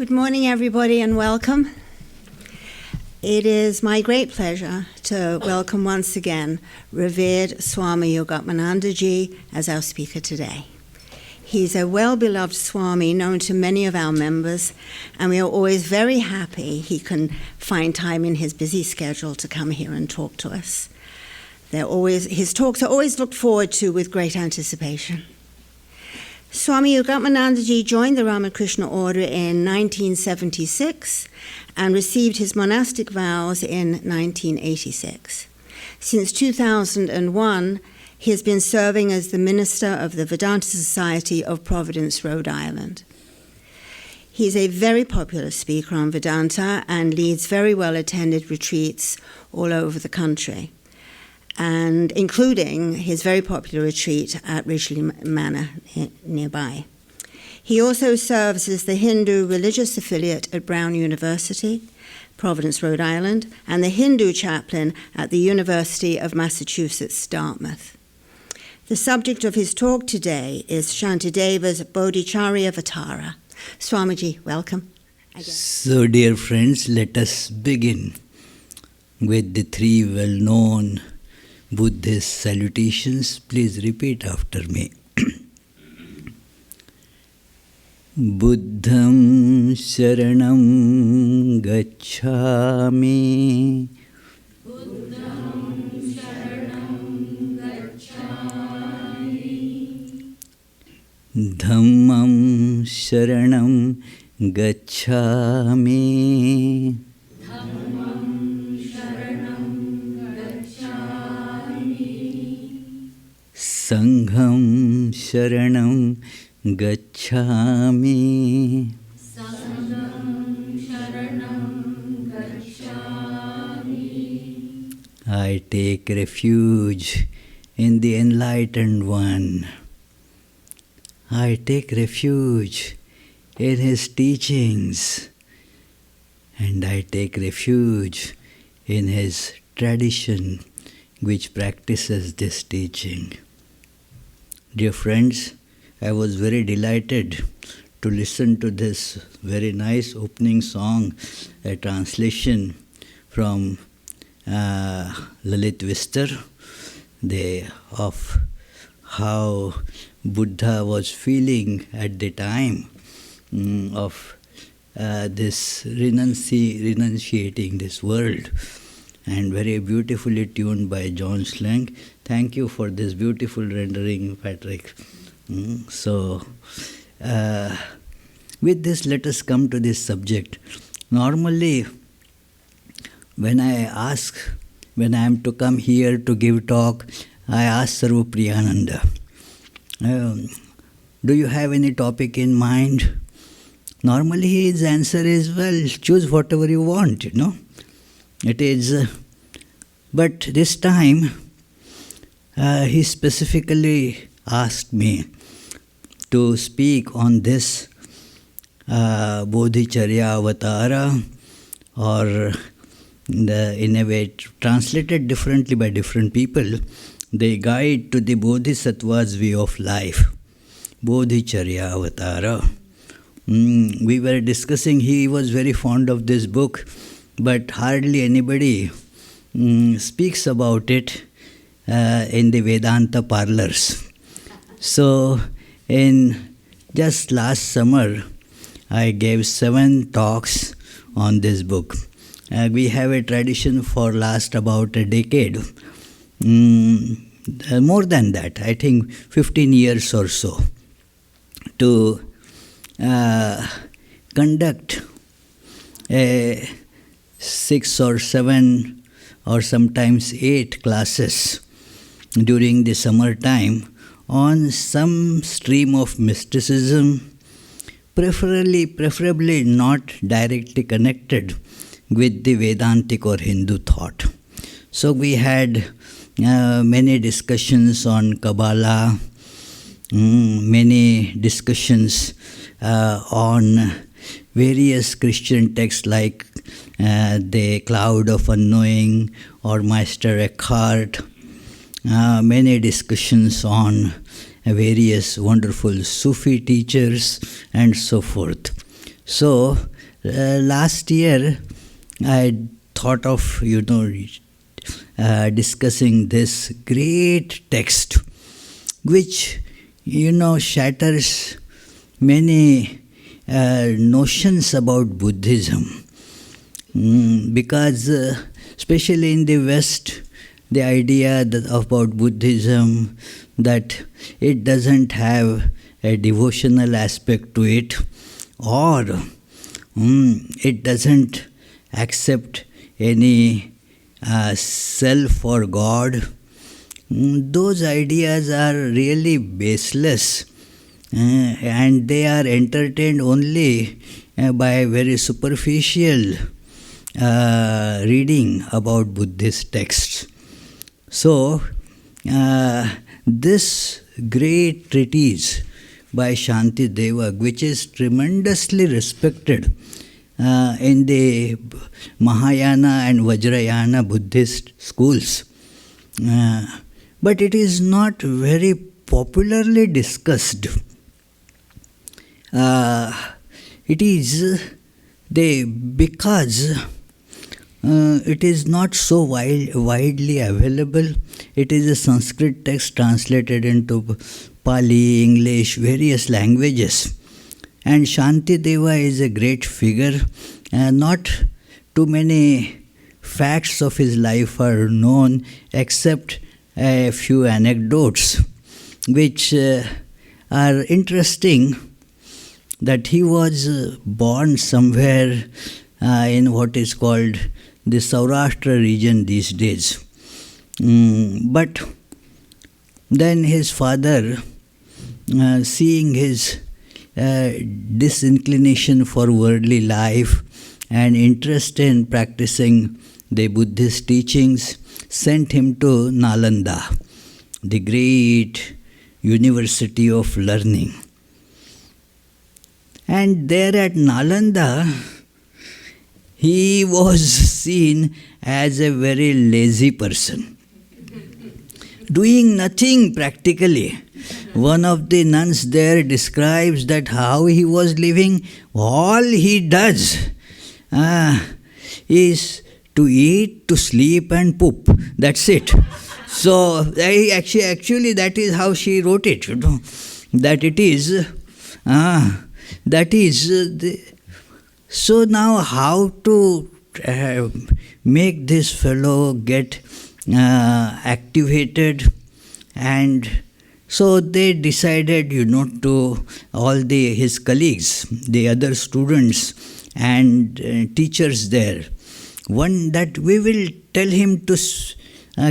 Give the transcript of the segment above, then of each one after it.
Good morning, everybody, and welcome. It is my great pleasure to welcome once again revered Swami Yogatmananda ji as our speaker today. He's a well-beloved Swami known to many of our members, and we are always very happy he can find time in his busy schedule to come here and talk to us. His talks are always looked forward to with great anticipation. Swami Yogatmananda ji joined the Ramakrishna Order in 1976 and received his monastic vows in 1986. Since 2001, he has been serving as the minister of the Vedanta Society of Providence, Rhode Island. He's a very popular speaker on Vedanta and leads very well-attended retreats all over the country, and including his very popular retreat at Ridgely Manor nearby. He also serves as the Hindu religious affiliate at Brown University, Providence, Rhode Island, and the Hindu chaplain at the University of Massachusetts, Dartmouth. The subject of his talk today is Shantideva's Bodhicharyavatara. Swamiji, welcome. So, dear friends, let us begin with the three well-known Buddhist salutations. Please repeat after me. Buddham Sharanam Gacchami. Buddham Sharanam Gacchami. Dhammam Sharanam Gacchami. Sangham Sharanam Gacchami. Sangham Sharanam Gacchami. I take refuge in the Enlightened One. I take refuge in His teachings. And I take refuge in His tradition which practices this teaching. Dear friends, I was very delighted to listen to this very nice opening song, a translation from Lalit Vistar, of how Buddha was feeling at the time of this renunciating this world, and very beautifully tuned by John Slang. Thank you for this beautiful rendering, Patrick. So, with this, let us come to this subject. Normally, when I am to come here to give talk, I ask Sarvapriyananda, do you have any topic in mind? Normally, his answer is, well, choose whatever you want, It is, but this time, he specifically asked me to speak on this Bodhicharyavatara, or in a way translated differently by different people, the guide to the Bodhisattva's way of life, Bodhicharyavatara. We were discussing, he was very fond of this book, but hardly anybody speaks about it in the Vedanta parlors. So, in just last summer, I gave 7 talks on this book. We have a tradition for last about a decade, more than that, I think 15 years or so, to conduct a 6 or 7 or sometimes 8 classes during the summer time on some stream of mysticism, preferably not directly connected with the Vedantic or Hindu thought. So we had many discussions on Kabbalah, many discussions on various Christian texts like the Cloud of Unknowing or Meister Eckhart, many discussions on various wonderful Sufi teachers and so forth. So last year I thought of, discussing this great text, which, shatters many notions about Buddhism. Because especially in the West, the idea about Buddhism that it doesn't have a devotional aspect to it, or it doesn't accept any self or God. Those ideas are really baseless, and they are entertained only by very superficial reading about Buddhist texts. So, this great treatise by Shanti Deva, which is tremendously respected in the Mahayana and Vajrayana Buddhist schools, but it is not very popularly discussed. It is because it is not so widely available. It is a Sanskrit text translated into Pali, English, various languages. And Shanti Deva is a great figure. Not too many facts of his life are known, except a few anecdotes, which are interesting. That he was born somewhere in what is called the Saurashtra region these days. But then his father, seeing his disinclination for worldly life and interest in practicing the Buddhist teachings, sent him to Nalanda, the great university of learning. And there at Nalanda, he was seen as a very lazy person, doing nothing practically. One of the nuns there describes that how he was living. All he does is to eat, to sleep and poop. That's it. So actually that is how she wrote it, that it is... that is... So now how to make this fellow get activated? And so they decided, to all his colleagues, the other students and teachers there, that we will tell him to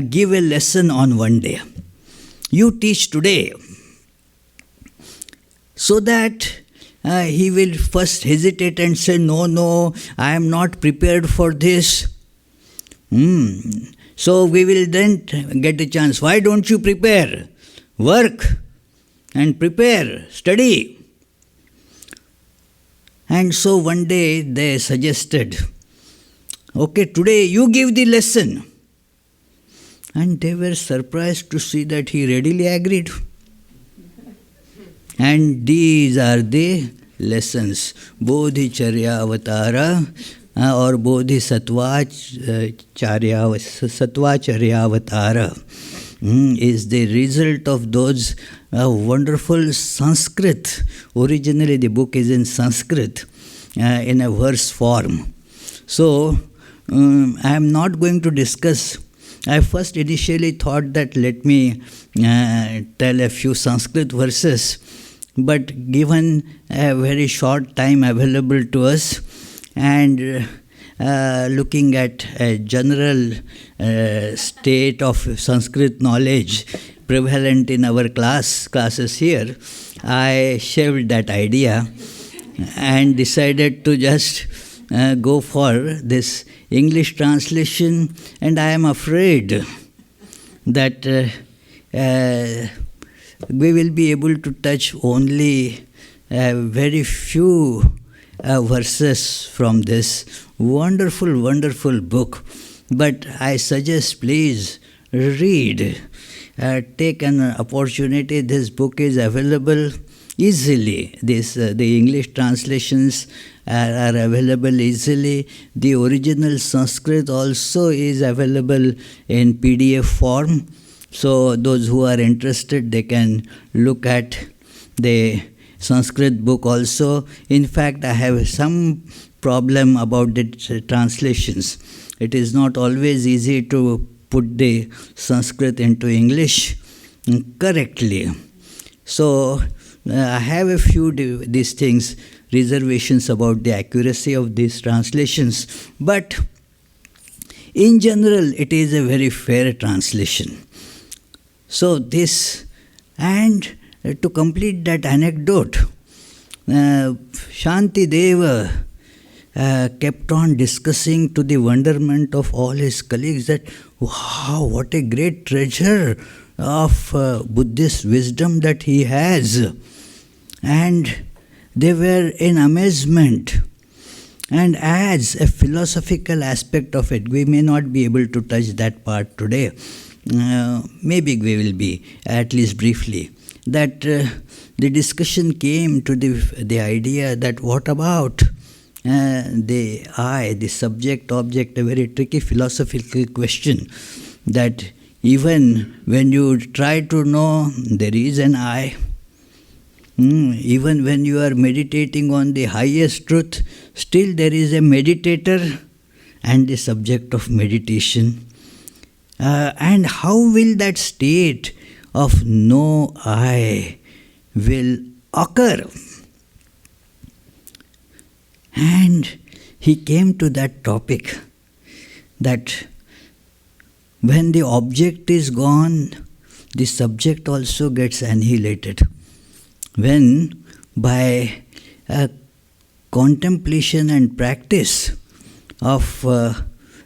give a lesson on one day. You teach today. So that he will first hesitate and say, no, I am not prepared for this. So we will then get a chance. Why don't you prepare? Work and prepare, study. And so one day they suggested, okay, today you give the lesson. And they were surprised to see that he readily agreed. And these are the lessons. Bodhicharyavatara or Bodhisattvacaryavatara is the result of those wonderful Sanskrit. Originally the book is in Sanskrit in a verse form. So I am not going to discuss. I first initially thought that let me tell a few Sanskrit verses, but given a very short time available to us and looking at a general state of Sanskrit knowledge prevalent in our classes here, I shelved that idea and decided to just go for this English translation, and I am afraid that we will be able to touch only very few verses from this wonderful, wonderful book. But I suggest please read, take an opportunity. This book is available easily. The English translations are available easily. The original Sanskrit also is available in PDF form. So those who are interested, they can look at the Sanskrit book also. In fact, I have some problem about the translations. It is not always easy to put the Sanskrit into English correctly. So I have a few these things, reservations about the accuracy of these translations. But in general, it is a very fair translation. So this, and to complete that anecdote, Shanti Deva kept on discussing to the wonderment of all his colleagues that, wow, what a great treasure of Buddhist wisdom that he has. And they were in amazement. And as a philosophical aspect of it, we may not be able to touch that part today. Maybe we will be, at least briefly. That the discussion came to the idea that what about the I, the subject, object, a very tricky philosophical question, that even when you try to know there is an I, even when you are meditating on the highest truth, still there is a meditator and the subject of meditation. And how will that state of no I will occur? And he came to that topic that when the object is gone, the subject also gets annihilated. When by contemplation and practice of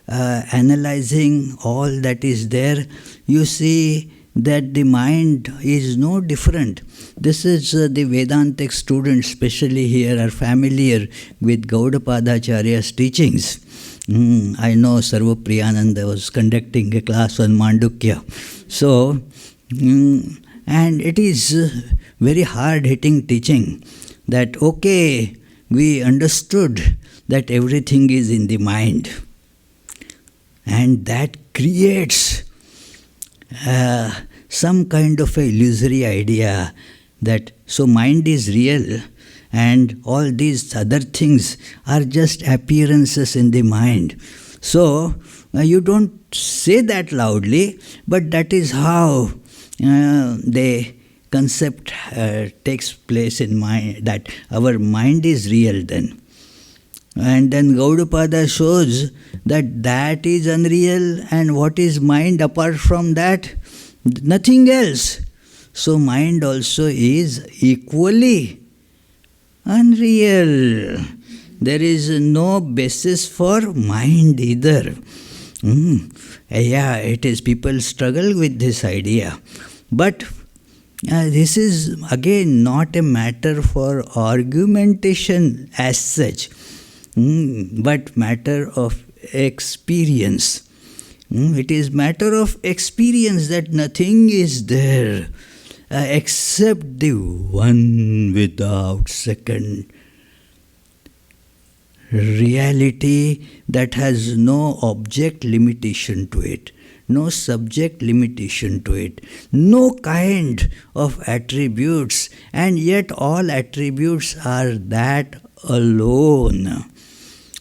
analyzing all that is there, you see that the mind is no different. This is the Vedantic students, especially here, are familiar with Bodhicharyavatara's teachings. I know Sarvapriyananda was conducting a class on Mandukya. So, and it is very hard-hitting teaching that, okay, we understood that everything is in the mind. And that creates some kind of a illusory idea that so mind is real and all these other things are just appearances in the mind. So you don't say that loudly, but that is how the concept takes place in mind, that our mind is real then. And then Gaudapada shows that that is unreal, and what is mind apart from that? Nothing else. So mind also is equally unreal. There is no basis for mind either. Yeah, it is, people struggle with this idea. But this is again not a matter for argumentation as such, but matter of experience. It is matter of experience that nothing is there except the one without second reality that has no object limitation to it, no subject limitation to it, no kind of attributes, and yet all attributes are that alone.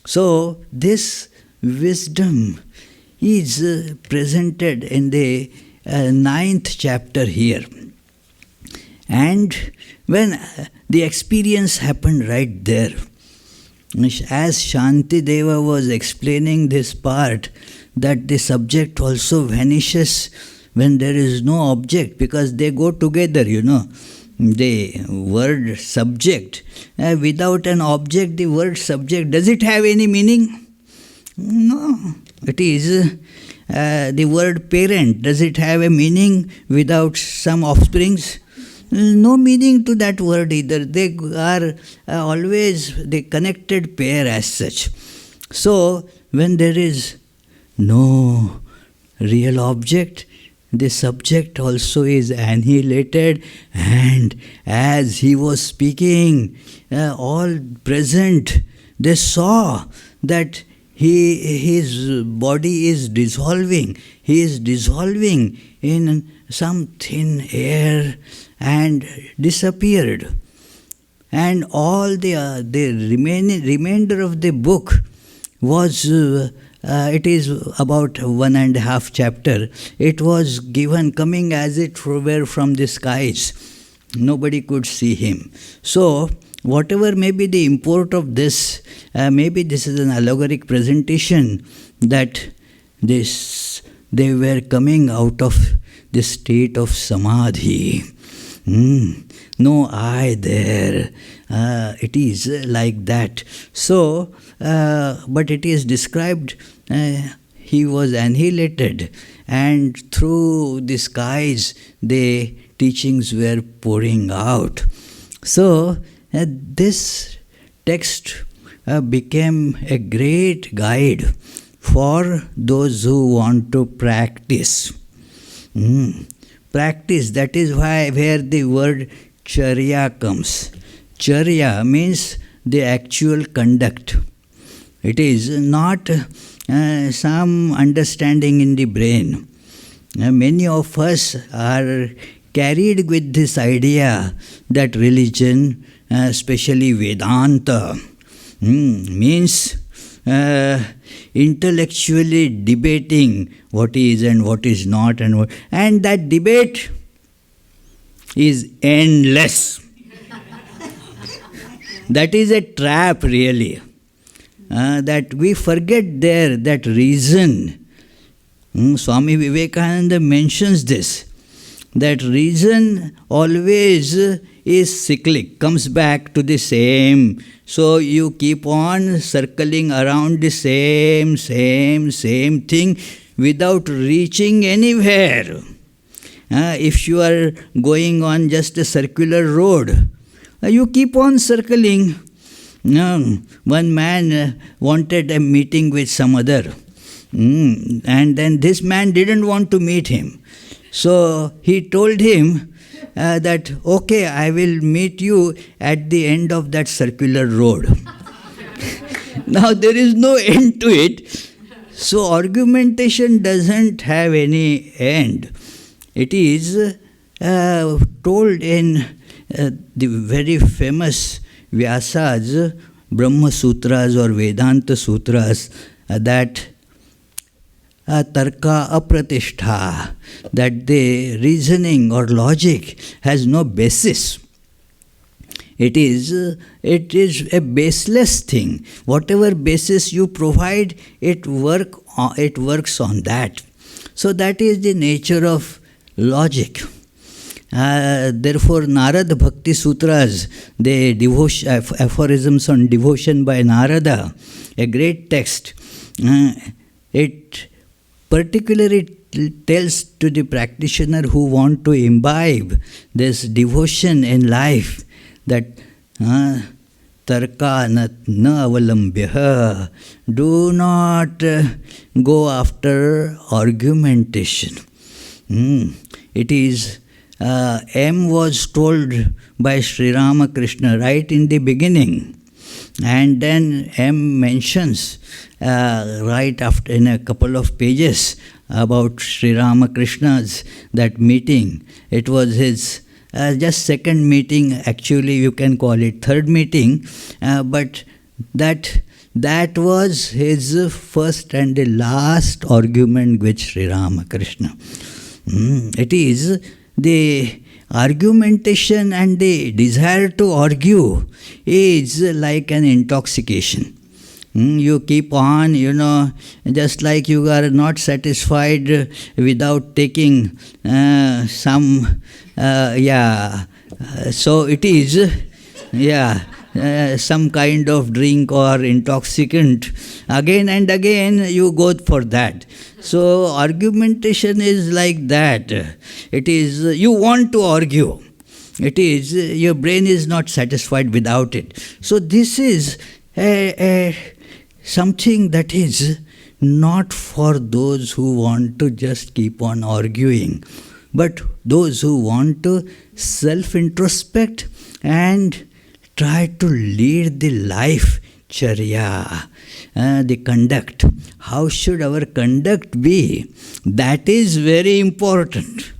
So this wisdom is presented in the 9th chapter here. And when the experience happened right there, as Shanti Deva was explaining this part, that the subject also vanishes when there is no object, because they go together, The word subject, without an object, the word subject, does it have any meaning? No. It is the word parent, does it have a meaning without some offsprings? No meaning to that word either. They are always the connected pair as such. So, when there is no real object, the subject also is annihilated, and as he was speaking, all present, they saw that his body is dissolving. He is dissolving in some thin air and disappeared. And all the remainder of the book was, it is about 1.5 chapter. It was given coming as it were from the skies. Nobody could see him. So, whatever may be the import of this, maybe this is an allegoric presentation that they were coming out of the state of samadhi. No I there. It is like that. So, but it is described, he was annihilated, and through the skies the teachings were pouring out. So, this text became a great guide for those who want to practice. Practice, that is why where the word charya comes. Charya means the actual conduct. It is not some understanding in the brain. Many of us are carried with this idea that religion, especially Vedanta, means intellectually debating what is and what is not, and that debate is endless. That is a trap, really. That we forget there that reason. Swami Vivekananda mentions this, that reason always is cyclic, comes back to the same. So you keep on circling around the same thing without reaching anywhere. If you are going on just a circular road, you keep on circling. One man wanted a meeting with some other, and then this man didn't want to meet him. So he told him that, okay, I will meet you at the end of that circular road. Now there is no end to it. So argumentation doesn't have any end. It is told in the very famous Vyasa's Brahma Sutras or Vedanta Sutras that tarka apratishtha, that the reasoning or logic has no basis. It is a baseless thing. Whatever basis you provide, it works on that. So that is the nature of logic. Therefore, Narada Bhakti Sutras, the aphorisms on devotion by Narada, a great text, it particularly tells to the practitioner who want to imbibe this devotion in life that tarka na avalambya, do not go after argumentation. It is M was told by Sri Ramakrishna right in the beginning, and then M mentions right after in a couple of pages about Sri Ramakrishna's that meeting. It was his just second meeting, actually you can call it third meeting, but that was his first and the last argument with Sri Ramakrishna. It is the argumentation and the desire to argue is like an intoxication. You keep on, just like you are not satisfied without taking some, so it is, some kind of drink or intoxicant. Again and again you go for that. So argumentation is like that. It is, you want to argue. It is, your brain is not satisfied without it. So this is something that is not for those who want to just keep on arguing, but those who want to self-introspect and try to lead the life charya, the conduct. How should our conduct be? That is very important.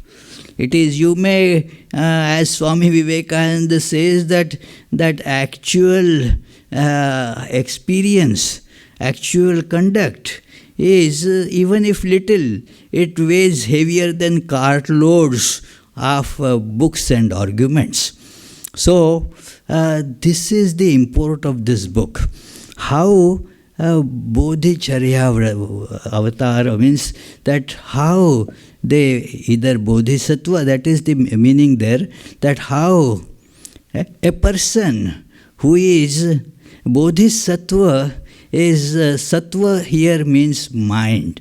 It is, you may, as Swami Vivekananda says, that actual experience, actual conduct is, even if little, it weighs heavier than cartloads of books and arguments. So, this is the import of this book. How Bodhicharyavatara means that how they, either Bodhisattva, that is the meaning there, that how a person who is Bodhisattva is, Sattva here means mind.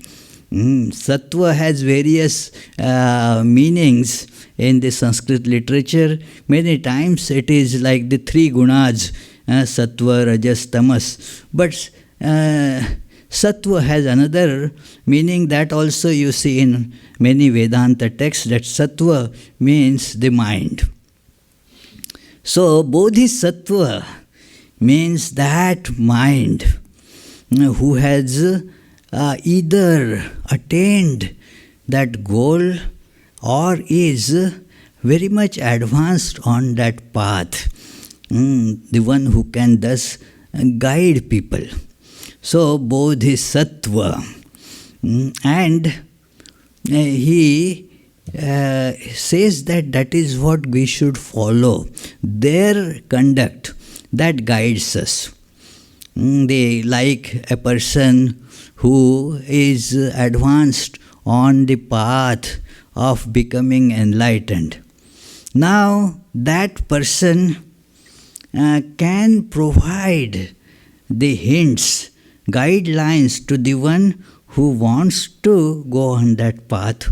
Sattva has various meanings in the Sanskrit literature. Many times it is like the three gunas, Sattva, Rajas, Tamas. But Sattva has another meaning that also you see in many Vedanta texts, that Sattva means the mind. So Bodhisattva means that mind who has either attained that goal or is very much advanced on that path. The one who can thus guide people. So Bodhisattva. And he says that is what we should follow. Their conduct that guides us. They like a person who is advanced on the path of becoming enlightened. Now that person can provide the hints, guidelines to the one who wants to go on that path.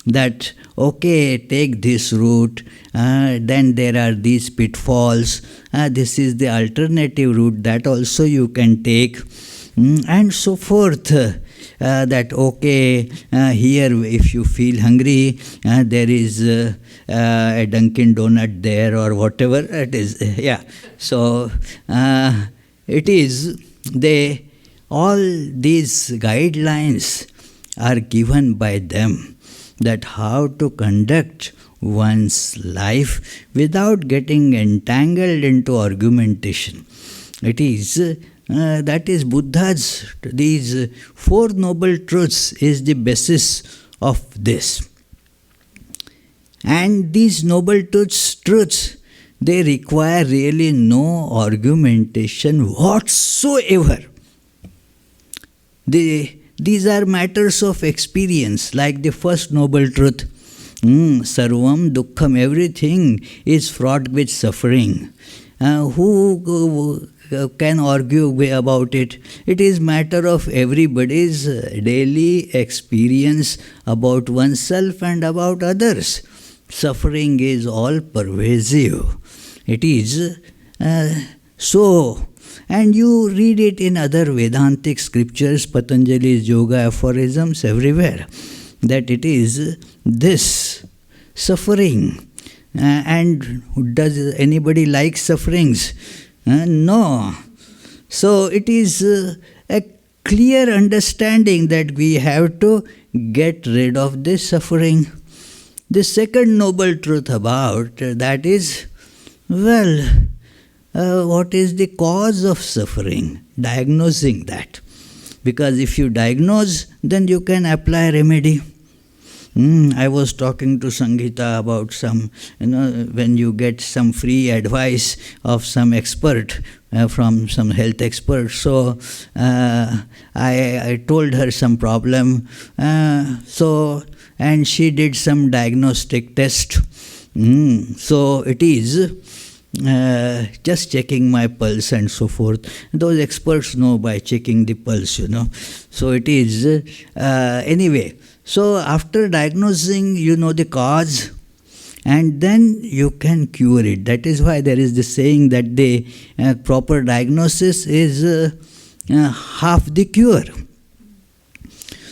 That, okay, take this route, then there are these pitfalls, this is the alternative route, that also you can take, and so forth. That, okay, here if you feel hungry, there is a Dunkin' Donut there, or whatever it is. Yeah. So it is, all these guidelines are given by them, that how to conduct one's life without getting entangled into argumentation. It is that is Buddha's, these four noble truths is the basis of this. And these noble truths, they require really no argumentation whatsoever. These are matters of experience, like the first noble truth. Sarvam dukkham, everything is fraught with suffering. Who can argue about it? It is matter of everybody's daily experience about oneself and about others. Suffering is all pervasive. It is so. And you read it in other Vedantic scriptures, Patanjali's yoga aphorisms, everywhere, that it is this suffering. And does anybody like sufferings? No. So it is a clear understanding that we have to get rid of this suffering. The second noble truth about that is, what is the cause of suffering? Diagnosing that. Because if you diagnose, then you can apply remedy. I was talking to Sangeeta about some, when you get some free advice of some expert, from some health expert. So I told her some problem. And she did some diagnostic test. So it is just checking my pulse and so forth. Those experts know by checking the pulse, So it is, anyway. So after diagnosing, you know the cause, and then you can cure it. That is why there is this saying that the proper diagnosis is half the cure.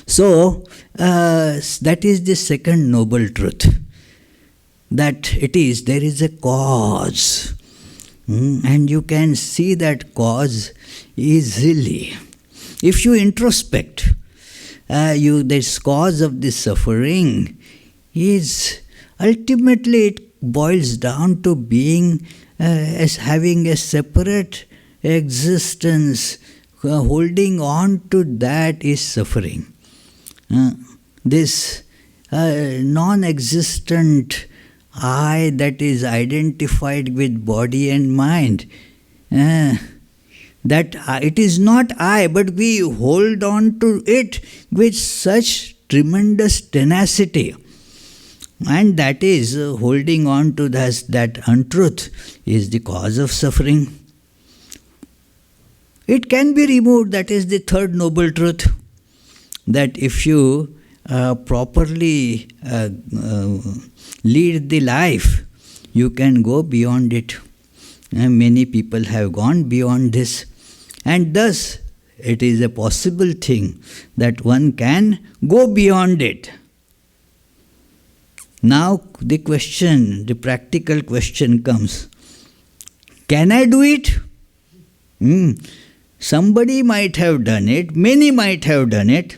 So that is the second noble truth. That it is, there is a cause. And you can see that cause easily. If you introspect, this cause of this suffering is ultimately it boils down to being as having a separate existence. Holding on to that is suffering. This non-existent I that is identified with body and mind, that it is not I, but we hold on to it with such tremendous tenacity. And that is holding on to that untruth is the cause of suffering. It can be removed. That is the third noble truth. That if you properly lead the life, you can go beyond it. And many people have gone beyond this. And thus, it is a possible thing that one can go beyond it. Now the question, the practical question comes, can I do it? Somebody might have done it, many might have done it,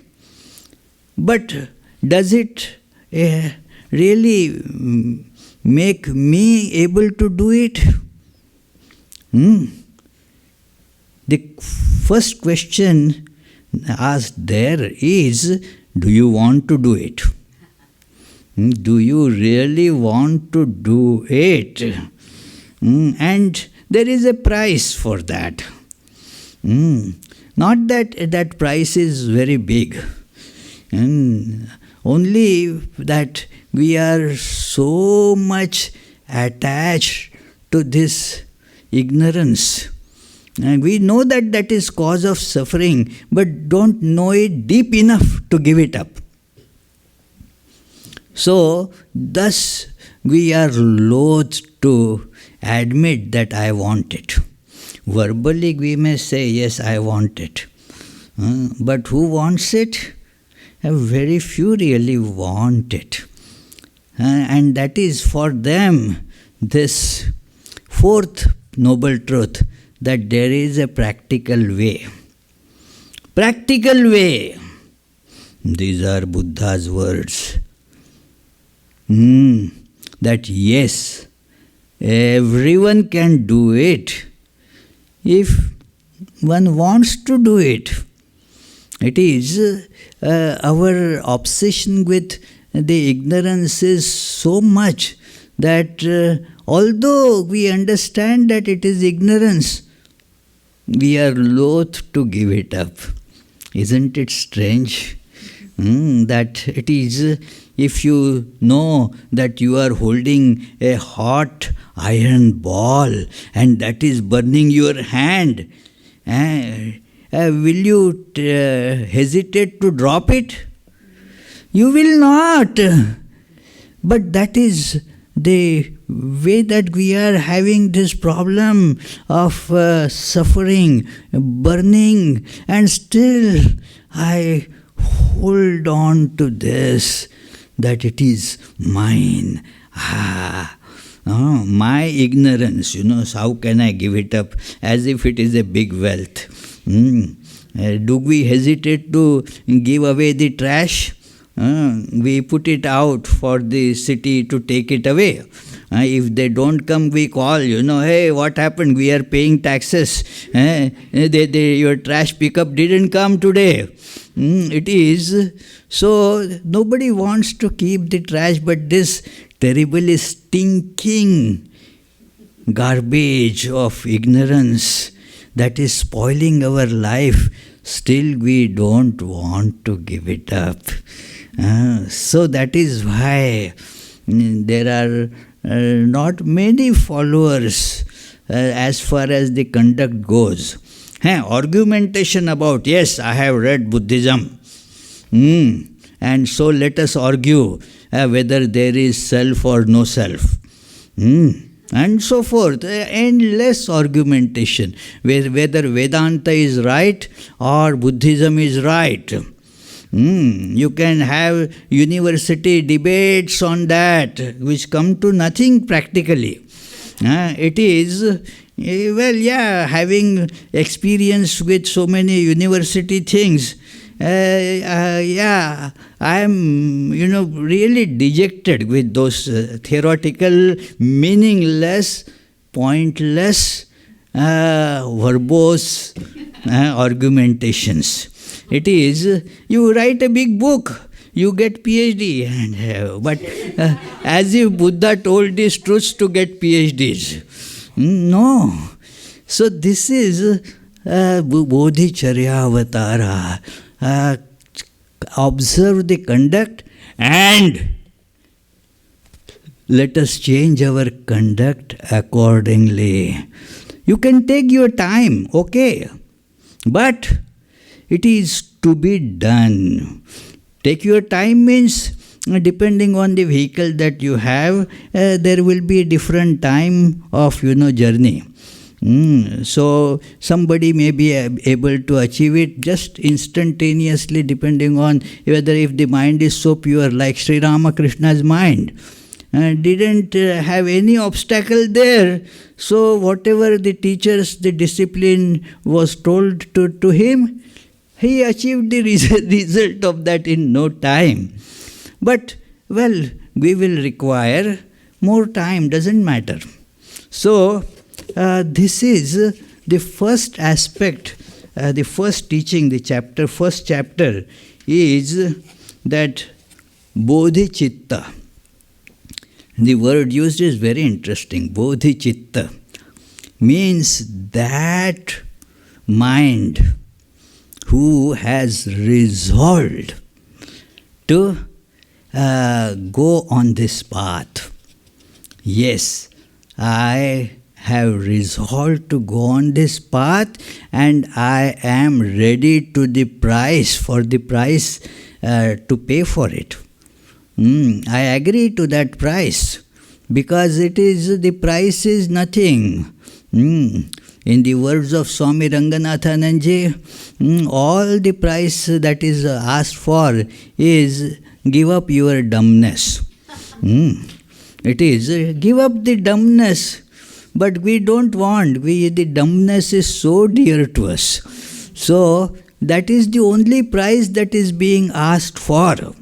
but does it really make me able to do it? The first question asked there is, do you want to do it? Do you really want to do it? And there is a price for that. Not that price is very big. Only that we are so much attached to this ignorance. And we know that that is cause of suffering, but don't know it deep enough to give it up. So, thus we are loath to admit that I want it. Verbally we may say, yes, I want it. But who wants it? Very few really want it. And that is for them this fourth noble truth, that there is a practical way. Practical way. These are Buddha's words. That yes, everyone can do it if one wants to do it. It is our obsession with the ignorance is so much that although we understand that it is ignorance, we are loath to give it up. Isn't it strange? That it is, if you know that you are holding a hot iron ball and that is burning your hand, will you hesitate to drop it? You will not. But that is the way that we are having this problem of suffering, burning, and still I hold on to this, that it is mine. My ignorance, so how can I give it up as if it is a big wealth? Do we hesitate to give away the trash? We put it out for the city to take it away. If they don't come, we call, hey, what happened? We are paying taxes. Your trash pickup didn't come today. It is. So nobody wants to keep the trash, but this terribly stinking garbage of ignorance that is spoiling our life, still we don't want to give it up. So that is why there are not many followers as far as the conduct goes. Argumentation about, yes, I have read Buddhism. And so let us argue whether there is self or no self. And so forth. Endless argumentation. Whether Vedanta is right or Buddhism is right. You can have university debates on that, which come to nothing practically. It is Well, yeah, having experience with so many university things, yeah, I am, really dejected with those theoretical, meaningless, pointless, verbose argumentations. It is, you write a big book, you get PhD, but as if Buddha told these truths to get PhDs. No. So this is Bodhicharyavatara. Observe the conduct and let us change our conduct accordingly. You can take your time, okay, but it is to be done. Take your time means, depending on the vehicle that you have, there will be a different time of, journey. So somebody may be able to achieve it just instantaneously, depending on whether if the mind is so pure, like Sri Ramakrishna's mind. Didn't have any obstacle there. So whatever the teachers, the discipline was told to him, he achieved the result of that in no time. But, well, we will require more time, doesn't matter. So, this is the first aspect, the first teaching, first chapter is that Bodhichitta. The word used is very interesting. Bodhichitta means that mind who has resolved to go on this path. Yes, I have resolved to go on this path and I am ready to the price to pay for it. I agree to that price because the price is nothing. In the words of Swami Ranganathananji, all the price that is asked for is give up your dumbness. It is give up the dumbness, but we don't want. The dumbness is so dear to us. So that is the only price that is being asked for.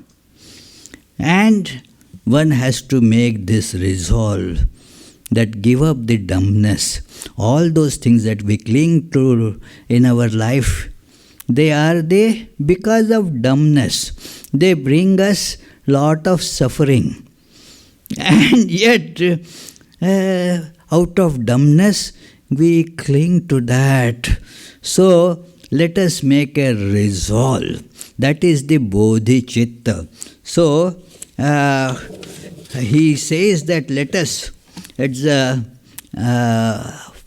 And one has to make this resolve that give up the dumbness. All those things that we cling to in our life, they are because of dumbness. They bring us lot of suffering. And yet, out of dumbness, we cling to that. So, let us make a resolve. That is the Bodhichitta. So, he says that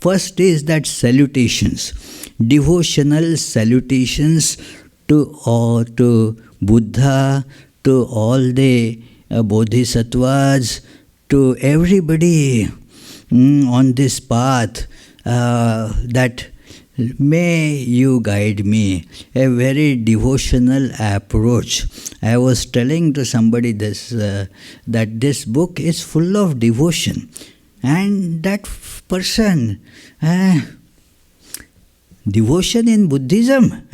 first is that salutations, devotional salutations to Buddha, to all the Bodhisattvas, to everybody on this path, that may you guide me. A very devotional approach. I was telling to somebody that this book is full of devotion. And that person, devotion in Buddhism?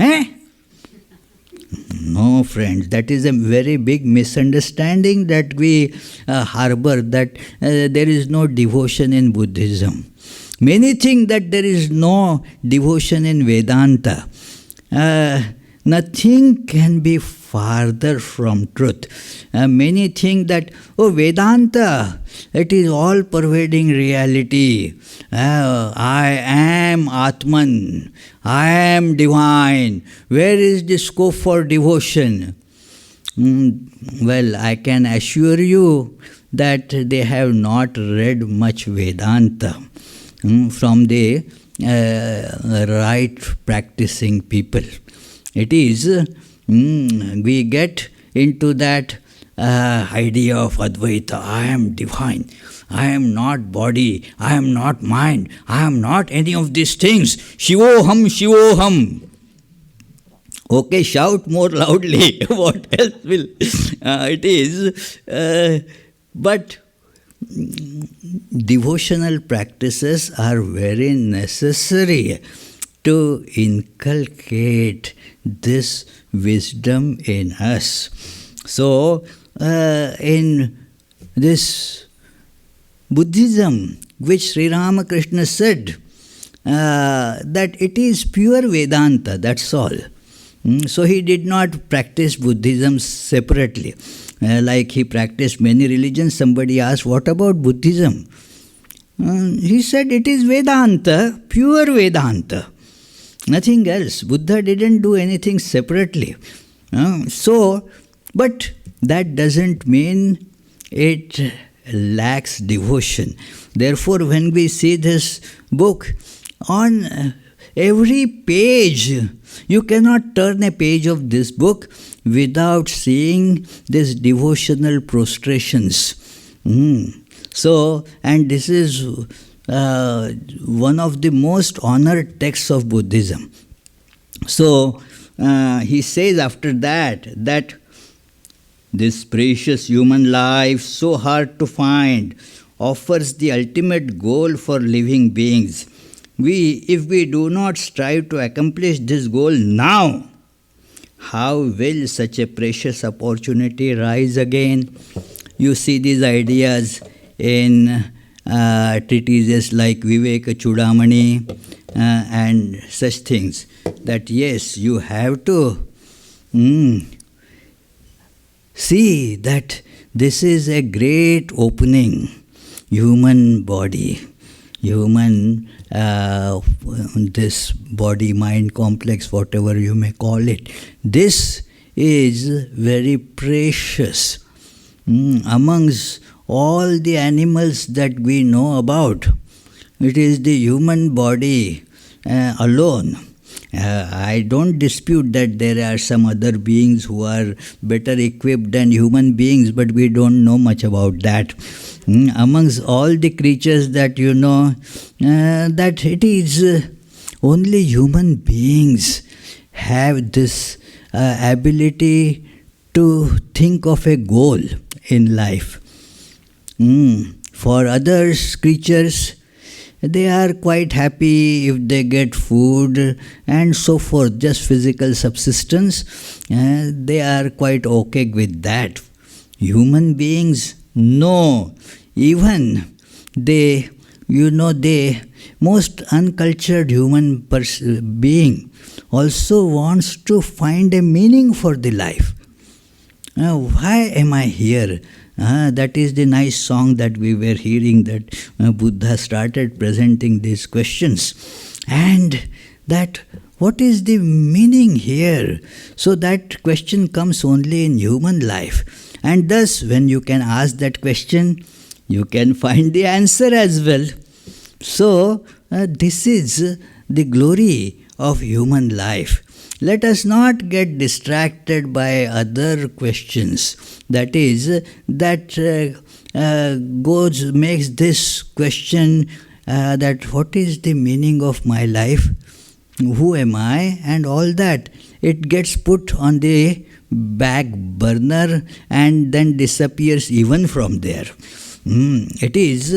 No, friends, that is a very big misunderstanding that we harbor, that there is no devotion in Buddhism. Many think that there is no devotion in Vedanta. Nothing can be farther from truth. Many think that, Vedanta, it is all-pervading reality. I am Atman. I am divine. Where is the scope for devotion? Well, I can assure you that they have not read much Vedanta from the right practicing people. It is, we get into that idea of Advaita. I am divine. I am not body. I am not mind. I am not any of these things. Shivoham, Shivoham. Okay, shout more loudly. What else will? It is. But devotional practices are very necessary to inculcate this wisdom in us. So, in this Buddhism, which Sri Ramakrishna said, that it is pure Vedanta, that's all. So he did not practice Buddhism separately. Like he practiced many religions, somebody asked, what about Buddhism? He said, it is Vedanta, pure Vedanta. Nothing else. Buddha didn't do anything separately. But that doesn't mean it lacks devotion. Therefore, when we see this book, on every page, you cannot turn a page of this book without seeing these devotional prostrations. So, and this is one of the most honored texts of Buddhism. So, he says after that this precious human life, so hard to find, offers the ultimate goal for living beings. If we do not strive to accomplish this goal now, how will such a precious opportunity rise again? You see these ideas in treatises like Viveka Chudamani and such things, that yes, you have to see that this is a great opening. Human body, this body-mind complex, whatever you may call it, this is very precious. Amongst all the animals that we know about, it is the human body alone. I don't dispute that there are some other beings who are better equipped than human beings, but we don't know much about that. Amongst all the creatures that you know, that it is only human beings have this ability to think of a goal in life. For other creatures, they are quite happy if they get food and so forth, just physical subsistence. They are quite okay with that. Human beings, no. Even the most uncultured human being also wants to find a meaning for the life. Why am I here? That is the nice song that we were hearing, that Buddha started presenting these questions. And that, what is the meaning here? So that question comes only in human life. And thus, when you can ask that question, you can find the answer as well. So, this is the glory of human life. Let us not get distracted by other questions. That is, that makes this question that what is the meaning of my life? Who am I? And all that. It gets put on the back burner and then disappears even from there. It is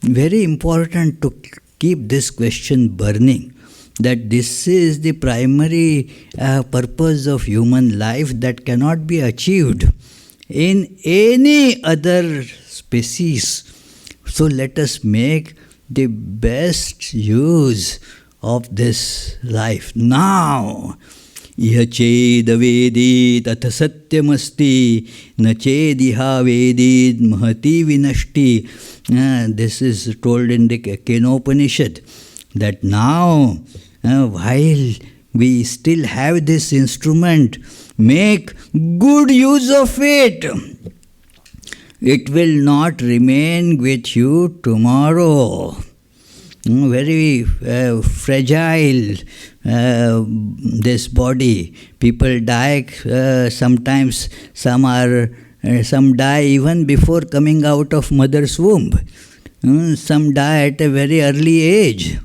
very important to keep this question burning, that this is the primary purpose of human life that cannot be achieved in any other species. So let us make the best use of this life now. Iha cheda vedi tatha satyamasti na chediha vedid mahati vinashti. This is told in the Kenopanishad, that now, while we still have this instrument, make good use of it. It will not remain with you tomorrow. Very fragile, this body. People die sometimes. Some die even before coming out of mother's womb. Some die at a very early age.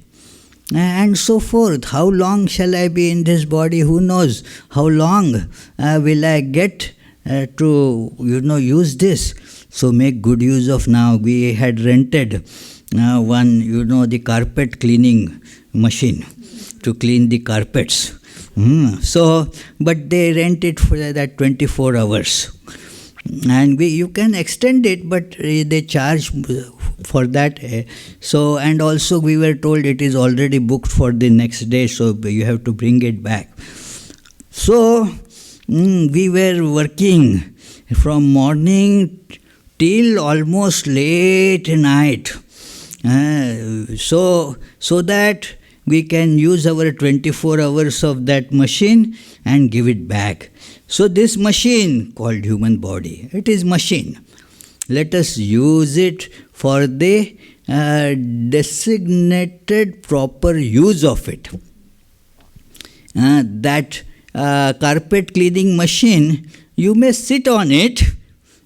And so forth. How long shall I be in this body? Who knows? How long will I get to use this? So make good use of now. We had rented one, the carpet cleaning machine to clean the carpets. So, but they rent it for that 24 hours. And you can extend it, but they charge for that. So, and also we were told it is already booked for the next day, so you have to bring it back. So, we were working from morning till almost late night. So that we can use our 24 hours of that machine and give it back. So this machine called human body, it is machine. Let us use it for the designated proper use of it. That carpet cleaning machine, you may sit on it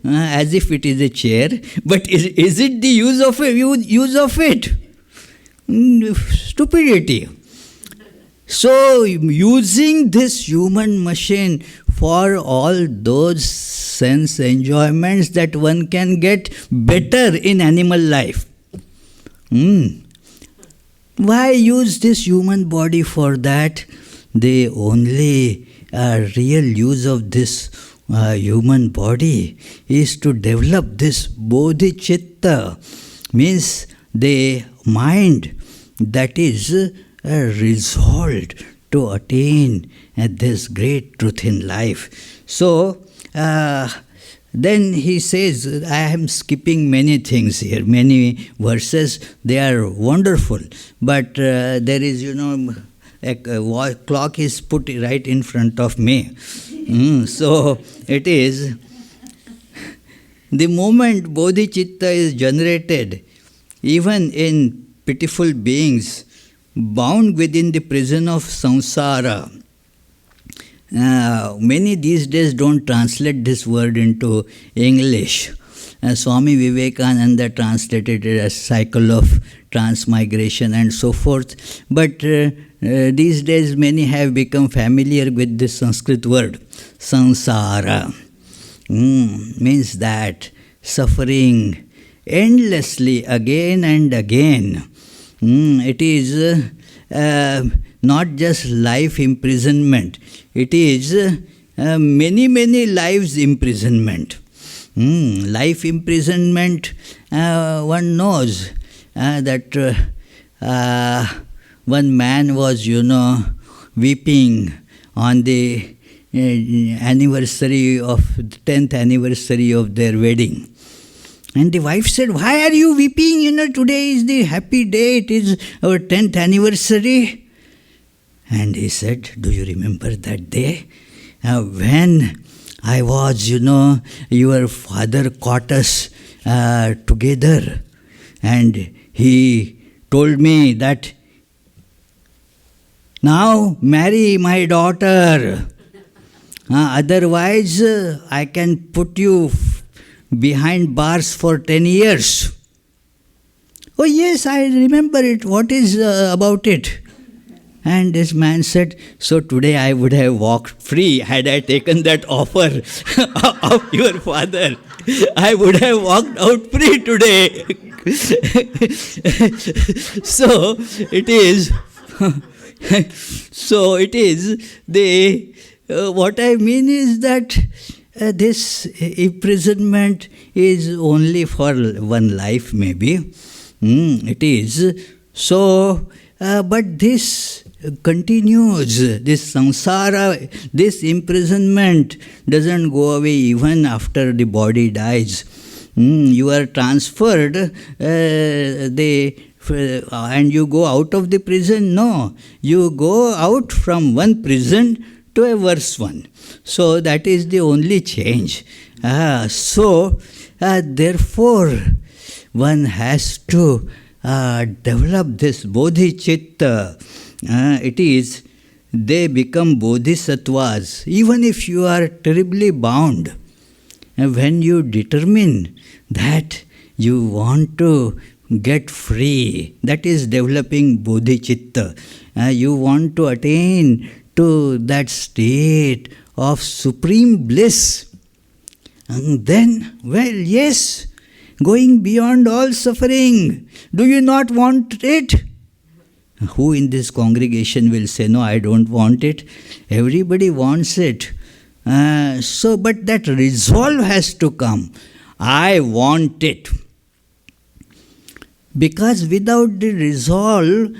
as if it is a chair, but is it the use of it? Stupidity. So using this human machine for all those sense enjoyments that one can get better in animal life. Why use this human body for that? The only real use of this human body is to develop this Bodhichitta, means the mind that is resolved to attain this great truth in life. So, then he says, I am skipping many things here, many verses, they are wonderful, but there is, a clock is put right in front of me. So, it is, the moment Bodhichitta is generated, even in pitiful beings, bound within the prison of samsara. Many these days don't translate this word into English. Swami Vivekananda translated it as cycle of transmigration and so forth. But these days many have become familiar with this Sanskrit word, samsara. Means that suffering endlessly again and again. It is not just life imprisonment, it is many, many lives imprisonment. Life imprisonment, one knows that one man was, weeping on the anniversary of 10th anniversary of their wedding. And the wife said, why are you weeping? Today is the happy day. It is our 10th anniversary. And he said, do you remember that day? When I was, your father caught us together. And he told me that, now marry my daughter. Otherwise, I can put you behind bars for 10 years. Oh yes, I remember it. What is about it? And this man said, so today I would have walked free had I taken that offer of your father. I would have walked out free today. So it is. So it is the. What I mean is that this imprisonment is only for one life, maybe. It is. So, but this continues. This samsara, this imprisonment doesn't go away even after the body dies. You are transferred and you go out of the prison. No, you go out from one prison to a worse one. So that is the only change. Therefore, one has to develop this bodhichitta. It is, they become bodhisattvas. Even if you are terribly bound, when you determine that you want to get free, that is developing bodhichitta. You want to attain to that state of supreme bliss. And then, well, yes, going beyond all suffering. Do you not want it? Who in this congregation will say, no, I don't want it? Everybody wants it. But that resolve has to come. I want it. Because without the resolve,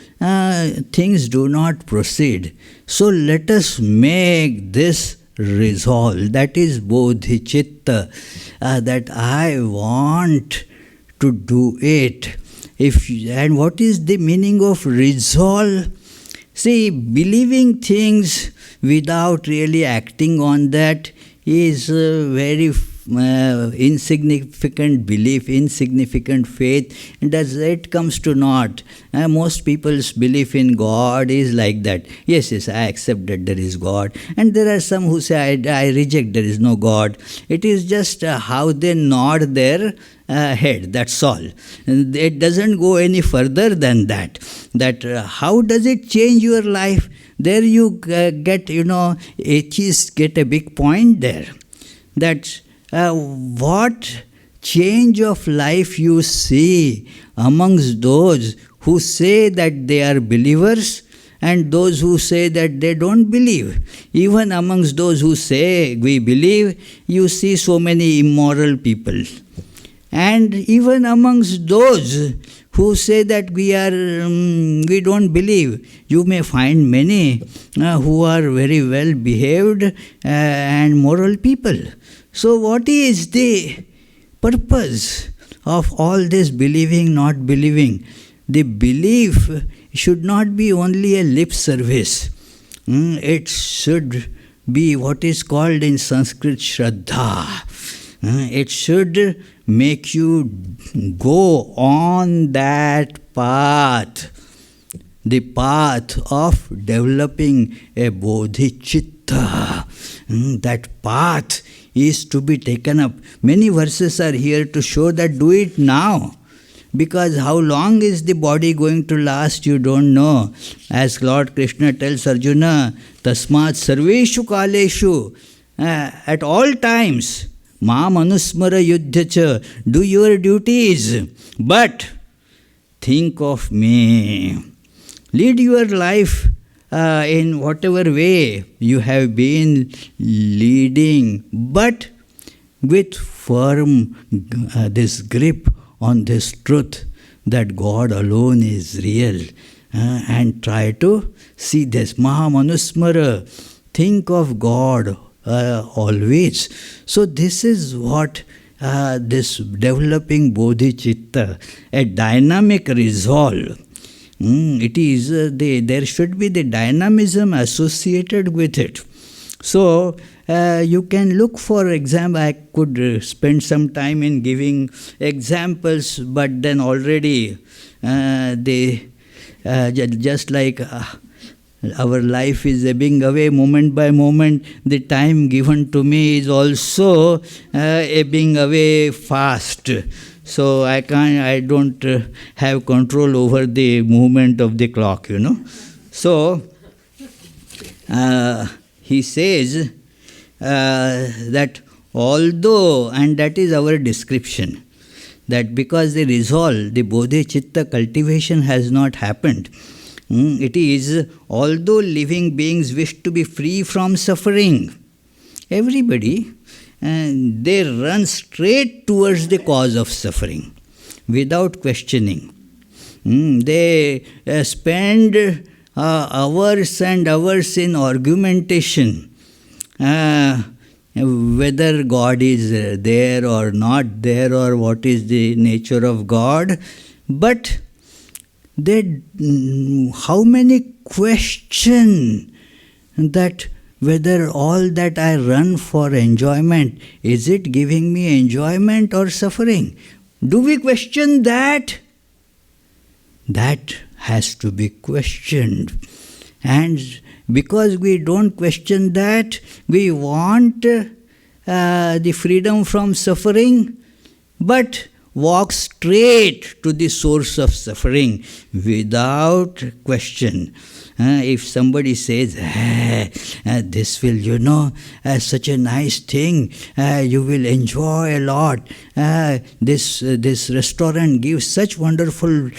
things do not proceed. So let us make this resolve. That is Bodhichitta. That I want to do it. And what is the meaning of resolve? See, believing things without really acting on that is very insignificant belief, insignificant faith, and as it comes to naught. Most people's belief in God is like that. Yes, I accept that there is God. And there are some who say, I reject there is no God. It is just how they nod their head, that's all. It doesn't go any further than that. How does it change your life? There you get, atheists get a big point there. That what change of life you see amongst those who say that they are believers and those who say that they don't believe. Even amongst those who say we believe, you see so many immoral people. And even amongst those who say that we don't believe, you may find many who are very well behaved and moral people. So what is the purpose of all this believing, not believing? The belief should not be only a lip service. It should be what is called in Sanskrit Shraddha. It should make you go on that path, the path of developing a bodhicitta. That path is to be taken up. Many verses are here to show that do it now. Because how long is the body going to last, you don't know. As Lord Krishna tells Arjuna, Tasmat sarveshu kaleshu, at all times, Mam anusmara yuddhacha, do your duties, but think of me. Lead your life in whatever way you have been leading, but with firm this grip on this truth that God alone is real, and try to see this. Mahamanusmara, think of God always. So this is what this developing bodhicitta, a dynamic resolve. It is there should be the dynamism associated with it. So you can look for example. I could spend some time in giving examples, but then already just like our life is ebbing away moment by moment, the time given to me is also ebbing away fast. So I don't have control over the movement of the clock, So he says that although, and that is our description, that because the resolve, the bodhicitta cultivation has not happened, it is, although living beings wish to be free from suffering, everybody, they run straight towards the cause of suffering without questioning. They spend hours and hours in argumentation, whether God is there or not there, or what is the nature of God. But how many question that whether all that I run for enjoyment, is it giving me enjoyment or suffering? Do we question that? That has to be questioned. And because we don't question that, we want the freedom from suffering, but walk straight to the source of suffering without question. If somebody says, this will, such a nice thing, you will enjoy a lot. This restaurant gives such wonderful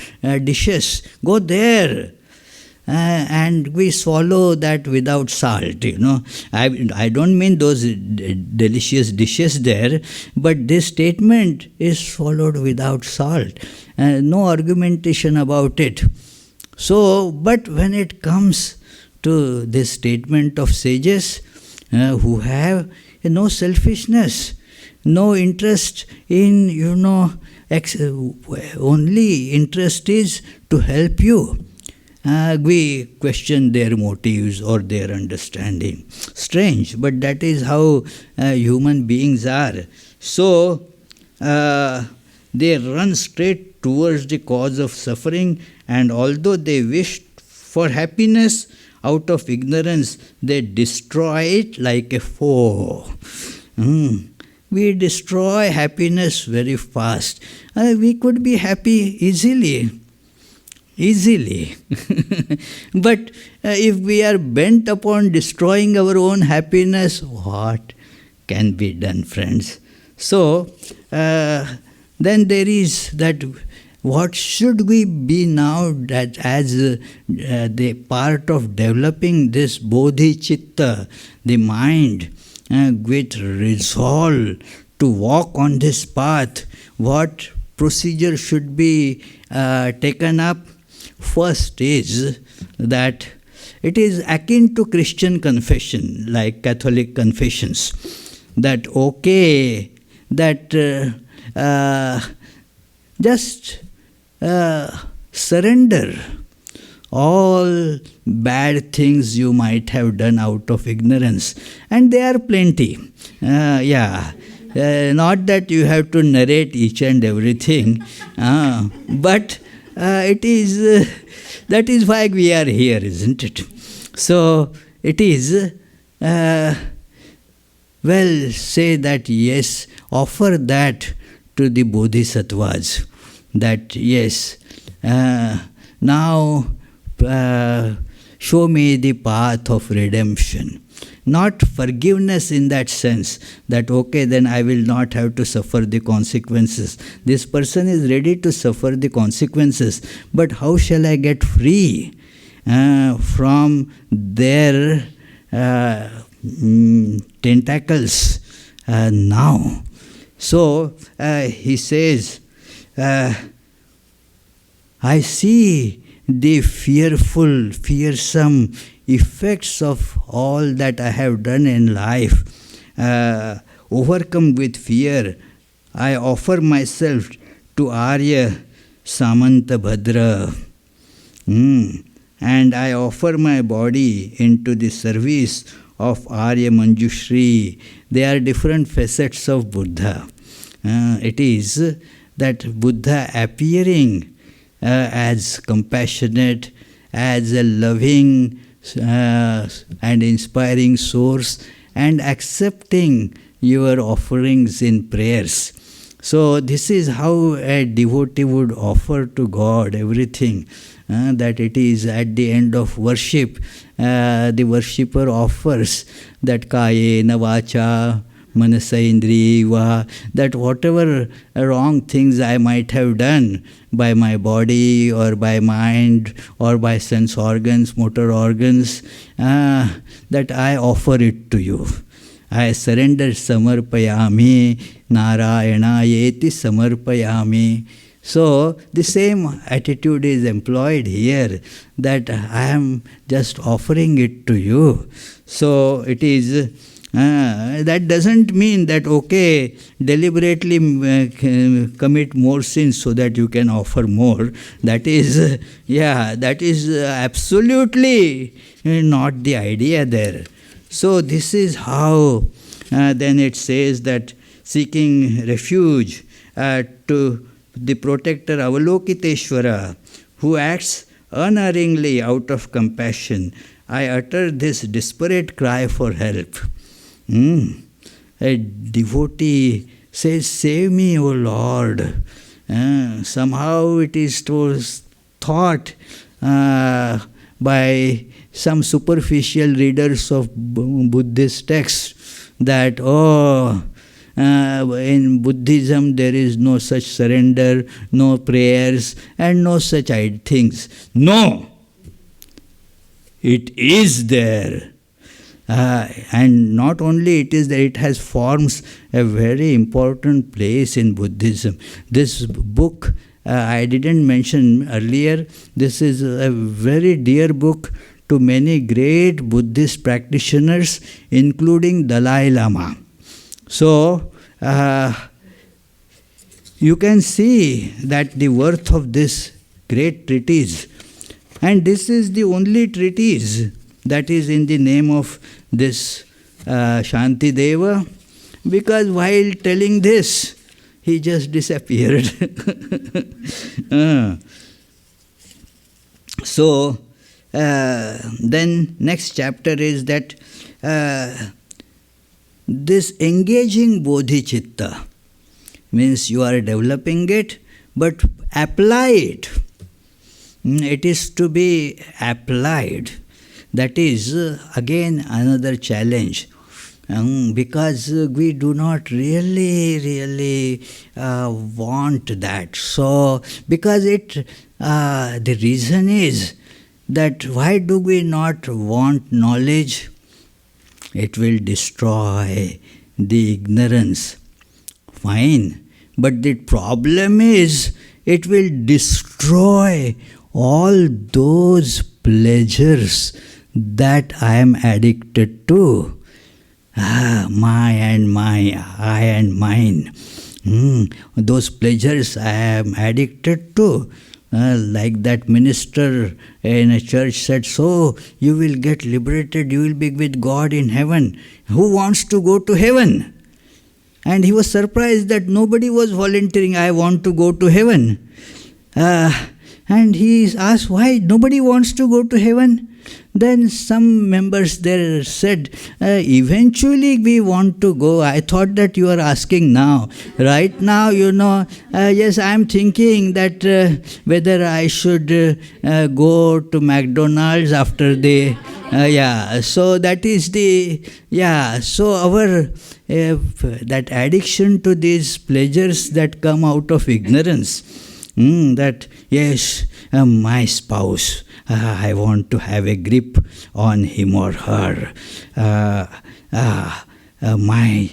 dishes. Go there. And we swallow that without salt, I don't mean those delicious dishes there, but this statement is swallowed without salt. No argumentation about it. So, but when it comes to this statement of sages who have no selfishness, no interest in, only interest is to help you. We question their motives or their understanding. Strange, but that is how human beings are. So, they run straight towards the cause of suffering, and although they wished for happiness out of ignorance, they destroy it like a foe. We destroy happiness very fast. We could be happy easily. But if we are bent upon destroying our own happiness, what can be done, friends? So, then there is that, what should we be now that as the part of developing this Bodhichitta, the mind, with resolve to walk on this path, what procedure should be taken up? First is that it is akin to Christian confession, like Catholic confessions, that just surrender all bad things you might have done out of ignorance, and there are plenty. Not that you have to narrate each and everything, but it is that is why we are here, isn't it? So it is say that yes, offer that to the Bodhisattvas, that yes, now show me the path of redemption. Not forgiveness in that sense, that then I will not have to suffer the consequences. This person is ready to suffer the consequences, but how shall I get free from their tentacles now? So he says, I see the fearsome effects of all that I have done in life. Overcome with fear, I offer myself to Arya Samanta Bhadra. And I offer my body into the service of Arya Manjushri. They are different facets of Buddha. It is that Buddha appearing as compassionate, as a loving and inspiring source, and accepting your offerings in prayers. So this is how a devotee would offer to God everything. That it is at the end of worship, the worshipper offers that kayena vacha manasa indriya, that whatever wrong things I might have done by my body or by mind or by sense organs, motor organs, that I offer it to you. I surrender samarpayami, narayana yeti samarpayami. So the same attitude is employed here, that I am just offering it to you. So it is, that doesn't mean that, deliberately commit more sins so that you can offer more. That is, that is absolutely not the idea there. So this is how then it says that seeking refuge to the protector Avalokiteshvara, who acts unerringly out of compassion, I utter this desperate cry for help. A devotee says, save me, O Lord. Somehow it is thought by some superficial readers of Buddhist texts that, in Buddhism there is no such surrender, no prayers, and no such things. No! It is there. And not only it is there, it has forms a very important place in Buddhism. This book, I didn't mention earlier, this is a very dear book to many great Buddhist practitioners, including Dalai Lama. So, you can see that the worth of this great treatise. And this is the only treatise that is in the name of this Shanti Deva, because while telling this, he just disappeared. So, then next chapter is that this engaging Bodhichitta means you are developing it, but apply it. It is to be applied. That is, again, another challenge. Because we do not really want that. So, because the reason is that why do we not want knowledge? It will destroy the ignorance. Fine. But the problem is, it will destroy all those pleasures that I am addicted to. My and my, I and mine. Those pleasures I am addicted to. Like that minister in a church said, so you will get liberated, you will be with God in heaven. Who wants to go to heaven? And he was surprised that nobody was volunteering, I want to go to heaven. And he asked, why nobody wants to go to heaven? Then some members there said, eventually we want to go. I thought that you are asking now. Right now, yes, I am thinking that whether I should go to McDonald's after the, so that is the, so our, that addiction to these pleasures that come out of ignorance, that, yes, my spouse, I want to have a grip on him or her. My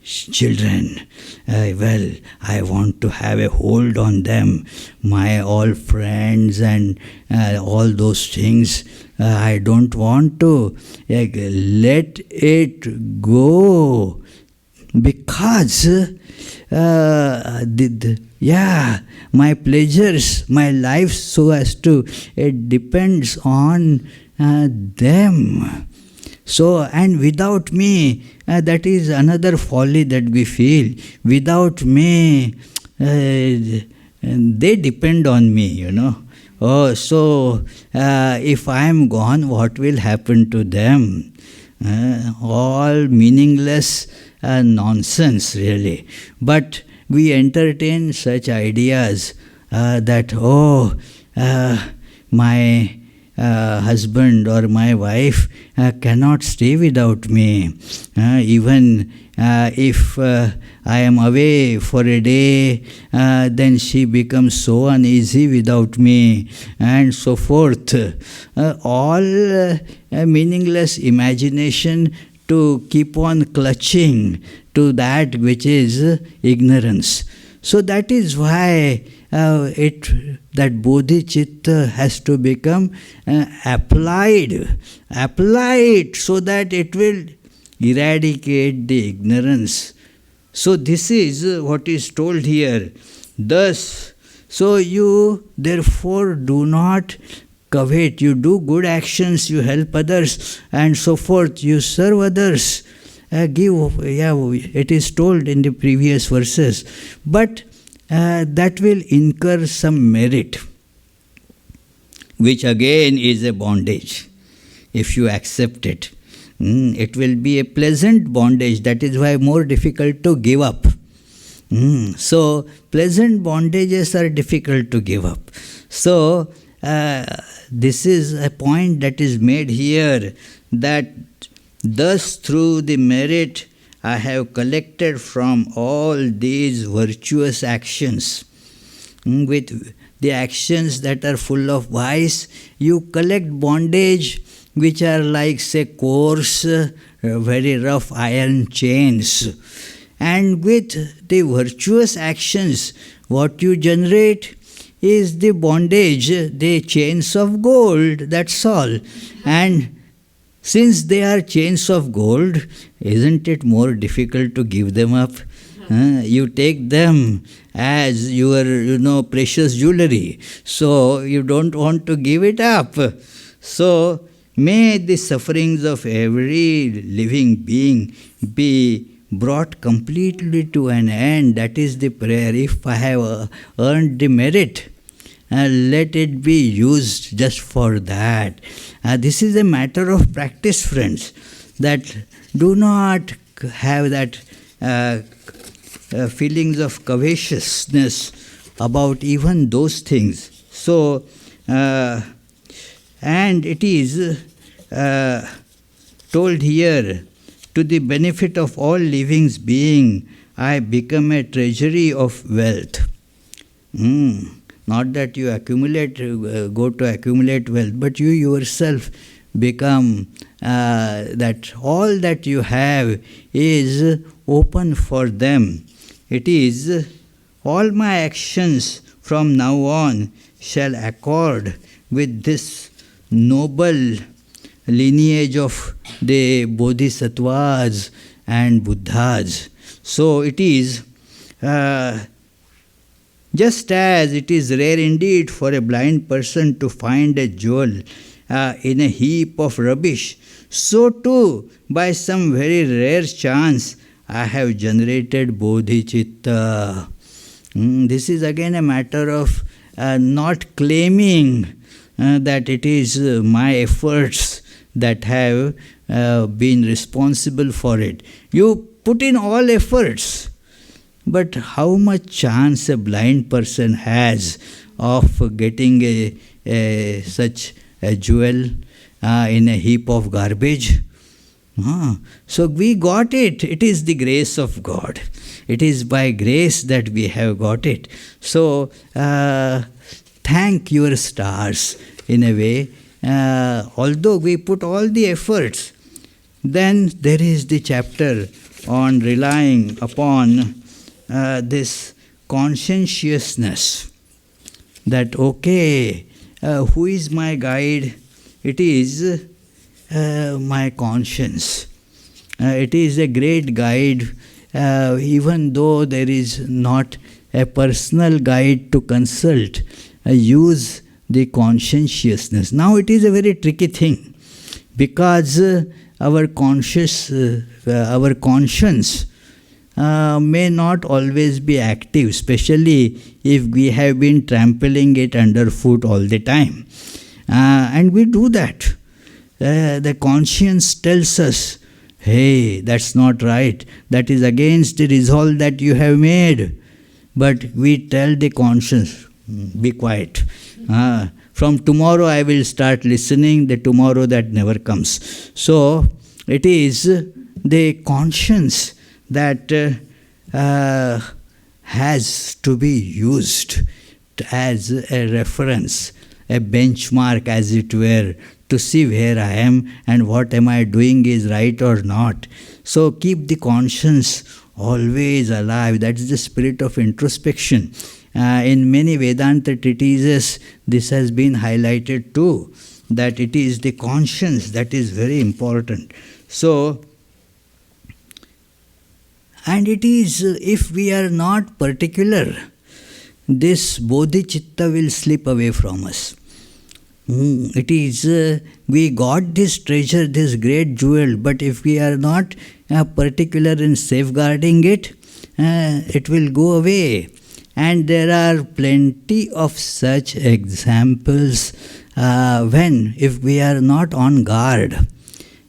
children, well, I want to have a hold on them. My all friends and all those things, I don't want to let it go. Because my pleasures, my life, so as to, it depends on them. So, and without me, that is another folly that we feel. Without me, they depend on me, Oh, so if I am gone, what will happen to them? All meaningless nonsense, really. But we entertain such ideas that, my husband or my wife cannot stay without me. Even if I am away for a day, then she becomes so uneasy without me, and so forth. All meaningless imagination to keep on clutching to that which is ignorance. So that is why that bodhicitta has to become applied so that it will eradicate the ignorance. So this is what is told here. Thus, so you therefore do not covet, you do good actions, you help others and so forth, you serve others, it is told in the previous verses. But that will incur some merit, which again is a bondage. If you accept it, it will be a pleasant bondage. That is why more difficult to give up. So pleasant bondages are difficult to give up. So this is a point that is made here, that thus through the merit I have collected from all these virtuous actions. With the actions that are full of vice, you collect bondage which are like, say, coarse, very rough iron chains. And with the virtuous actions, what you generate is the bondage, the chains of gold, that's all. And since they are chains of gold, isn't it more difficult to give them up? You take them as your, precious jewelry. So you don't want to give it up. So may the sufferings of every living being be brought completely to an end. That is the prayer. If I have earned the merit, let it be used just for that. This is a matter of practice, friends, that do not have that feelings of covetousness about even those things. So, and it is told here, to the benefit of all living beings, I become a treasury of wealth. Not that you accumulate, go to accumulate wealth, but you yourself become that all that you have is open for them. It is, all my actions from now on shall accord with this noble lineage of the Bodhisattvas and Buddhas. So it is, just as it is rare indeed for a blind person to find a jewel in a heap of rubbish, so too, by some very rare chance, I have generated Bodhichitta. This is again a matter of not claiming that it is my efforts that have been responsible for it. You put in all efforts, but how much chance a blind person has of getting such a jewel in a heap of garbage? So we got it. It is the grace of God. It is by grace that we have got it. So thank your stars in a way. Although we put all the efforts, then there is the chapter on relying upon this conscientiousness. That, okay, who is my guide? It is my conscience. It is a great guide, even though there is not a personal guide to consult. Use the conscientiousness. Now it is a very tricky thing, because our conscience may not always be active, especially if we have been trampling it underfoot all the time. And we do that. The conscience tells us, hey, that's not right. That is against the resolve that you have made. But we tell the conscience, be quiet. From tomorrow I will start listening, the tomorrow that never comes. So it is the conscience that has to be used as a reference, a benchmark as it were, to see where I am and what am I doing is right or not. So keep the conscience always alive. That is the spirit of introspection. In many Vedanta treatises, this has been highlighted too, that it is the conscience that is very important. So, and it is, if we are not particular, this Bodhichitta will slip away from us. It is, we got this treasure, this great jewel, but if we are not particular in safeguarding it, it will go away. And there are plenty of such examples when, if we are not on guard,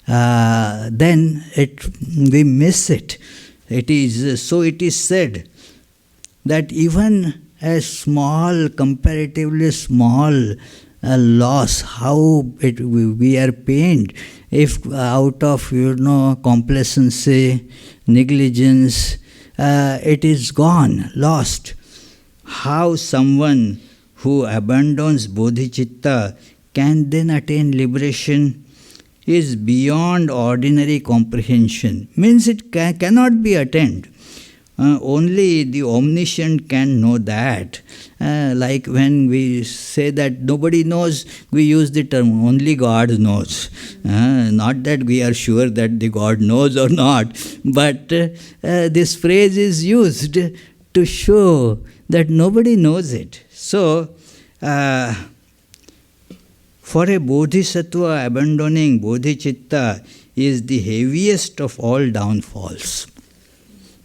then we miss it. It is, so it is said that even a small, comparatively small loss, how we are pained if out of complacency, negligence, it is gone, lost. How someone who abandons bodhicitta can then attain liberation is beyond ordinary comprehension. Means it cannot be attained. Only the omniscient can know that. Like when we say that nobody knows, we use the term only God knows. Not that we are sure that the God knows or not, but this phrase is used to show that nobody knows it. So, for a bodhisattva, abandoning bodhicitta is the heaviest of all downfalls.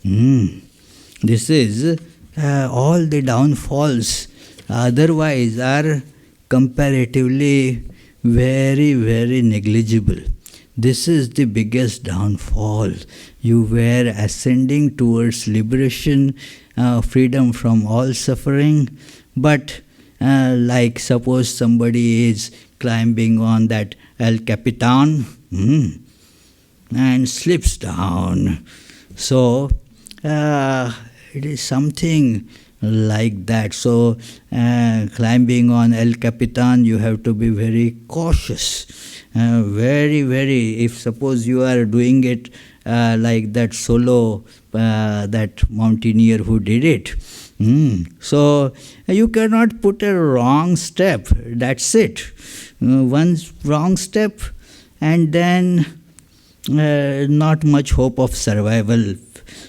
This is all the downfalls otherwise are comparatively very, very negligible. This is the biggest downfall. You were ascending towards liberation, freedom from all suffering, but like suppose somebody is climbing on that El Capitan and slips down. So, it is something like that. So, climbing on El Capitan, you have to be very cautious. Very, very, if suppose you are doing it like that solo, that mountaineer who did it. So, you cannot put a wrong step, that's it. One wrong step and then not much hope of survival.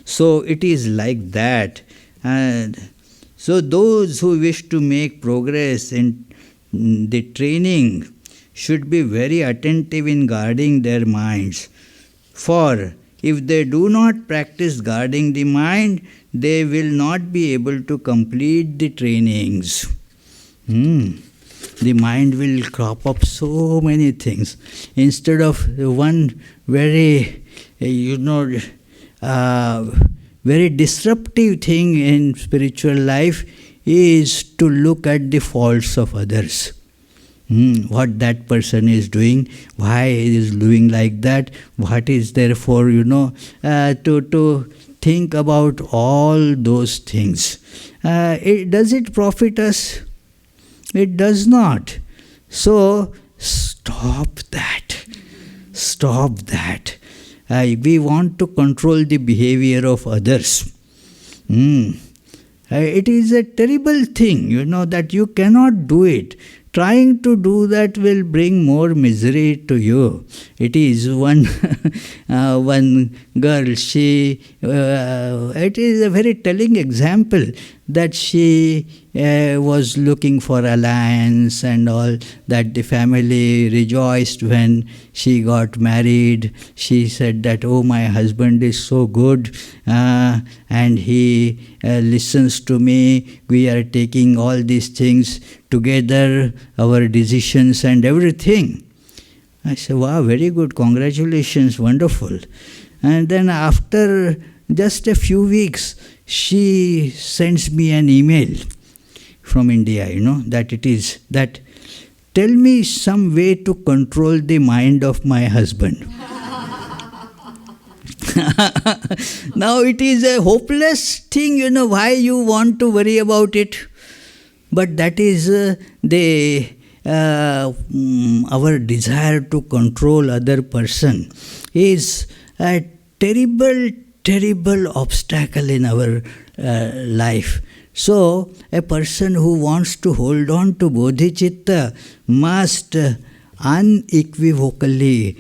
So it is like that. So those who wish to make progress in the training should be very attentive in guarding their minds. For if they do not practice guarding the mind, they will not be able to complete the trainings. The mind will crop up so many things. Instead of one very, very disruptive thing in spiritual life is to look at the faults of others. What that person is doing, why he is doing like that, what is therefore, to think about all those things. Does it profit us? It does not. So, stop that. Stop that. We want to control the behavior of others. It is a terrible thing, that you cannot do it. Trying to do that will bring more misery to you. It is one girl, it is a very telling example that she was looking for alliance and all, that the family rejoiced when she got married. She said that, oh, my husband is so good and he listens to me. We are taking all these things together, our decisions and everything. I said, wow, very good, congratulations, wonderful. And then after just a few weeks, she sends me an email from India, that it is that, tell me some way to control the mind of my husband. Now it is a hopeless thing, why you want to worry about it. But that is our desire to control other person is a terrible, terrible obstacle in our life. So, a person who wants to hold on to bodhicitta must unequivocally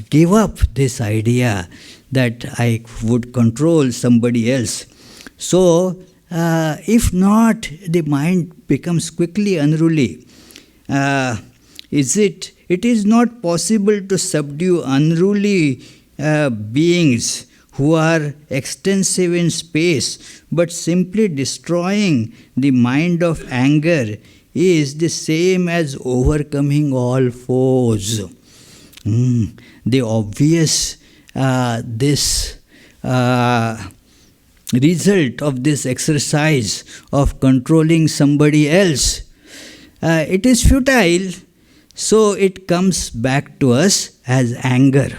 give up this idea that I would control somebody else. So, if not, the mind becomes quickly unruly. It is not possible to subdue unruly beings who are extensive in space, but simply destroying the mind of anger is the same as overcoming all foes. The obvious result of this exercise of controlling somebody else it is futile, so it comes back to us as anger.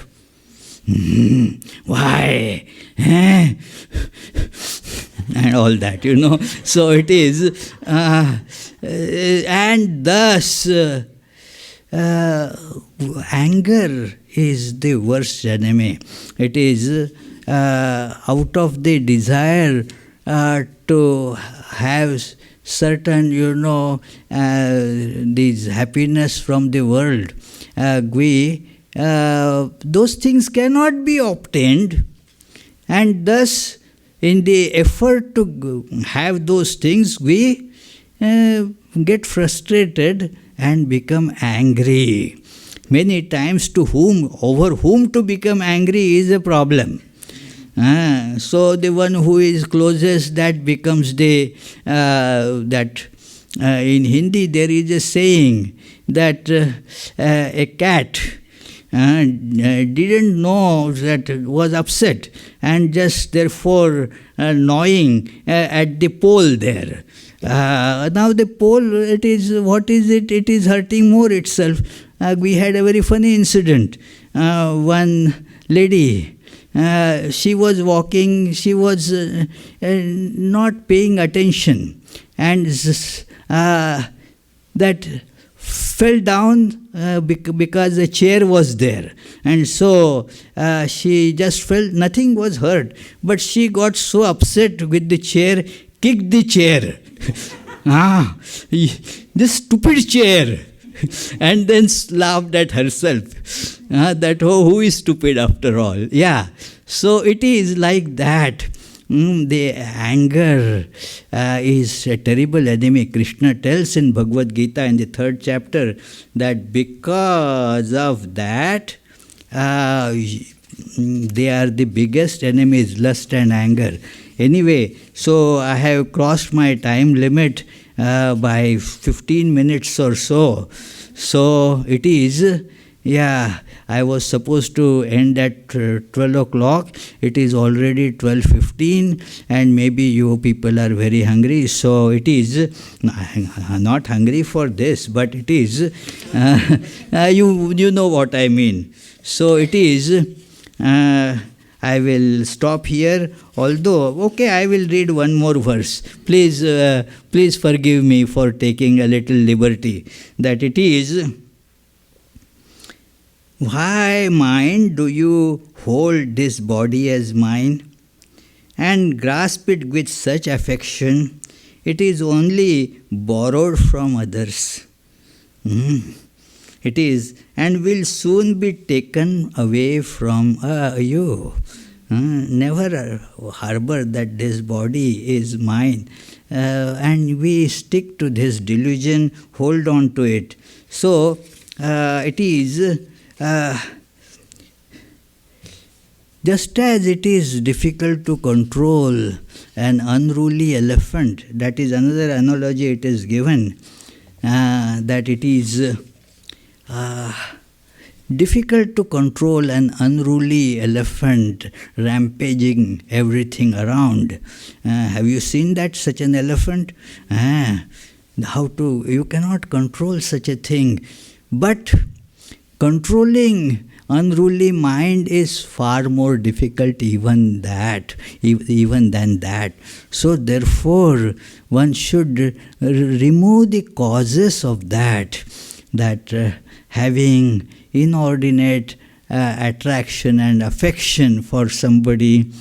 Why? And all that, So it is, and thus anger is the worst enemy. It is out of the desire to have certain, this happiness from the world. Those things cannot be obtained, and thus in the effort to have those things, we get frustrated and become angry. Many times over whom to become angry is a problem. So the one who is closest, that becomes in Hindi there is a saying that a cat didn't know that it was upset and just therefore gnawing at the pole there. Now the pole, what is it? It is hurting more itself. We had a very funny incident. One lady, she was walking, she was not paying attention, and that fell down because the chair was there, and so she just felt nothing was hurt, but she got so upset with the chair, kicked the chair. This stupid chair. And then laughed at herself. That, who is stupid after all? Yeah. So it is like that. The anger is a terrible enemy. Krishna tells in Bhagavad Gita in the 3rd chapter that because of that, they are the biggest enemies, lust and anger. Anyway, so I have crossed my time limit by 15 minutes or so. So it is, I was supposed to end at 12 o'clock. It is already 12:15, and maybe you people are very hungry. So it is, not hungry for this, but it is, you know what I mean. So it is, I will stop here, although, I will read one more verse. Please forgive me for taking a little liberty. That it is, why, mind, do you hold this body as mine and grasp it with such affection? It is only borrowed from others. It is, and will soon be taken away from you. Never harbor that this body is mine. And we stick to this delusion, hold on to it. So, it is, just as it is difficult to control an unruly elephant, that is another analogy it is given, that it is difficult to control an unruly elephant rampaging everything around. Have you seen that, such an elephant? You cannot control such a thing. But controlling unruly mind is far more difficult even than that. So therefore, one should remove the causes of that having inordinate attraction and affection for somebody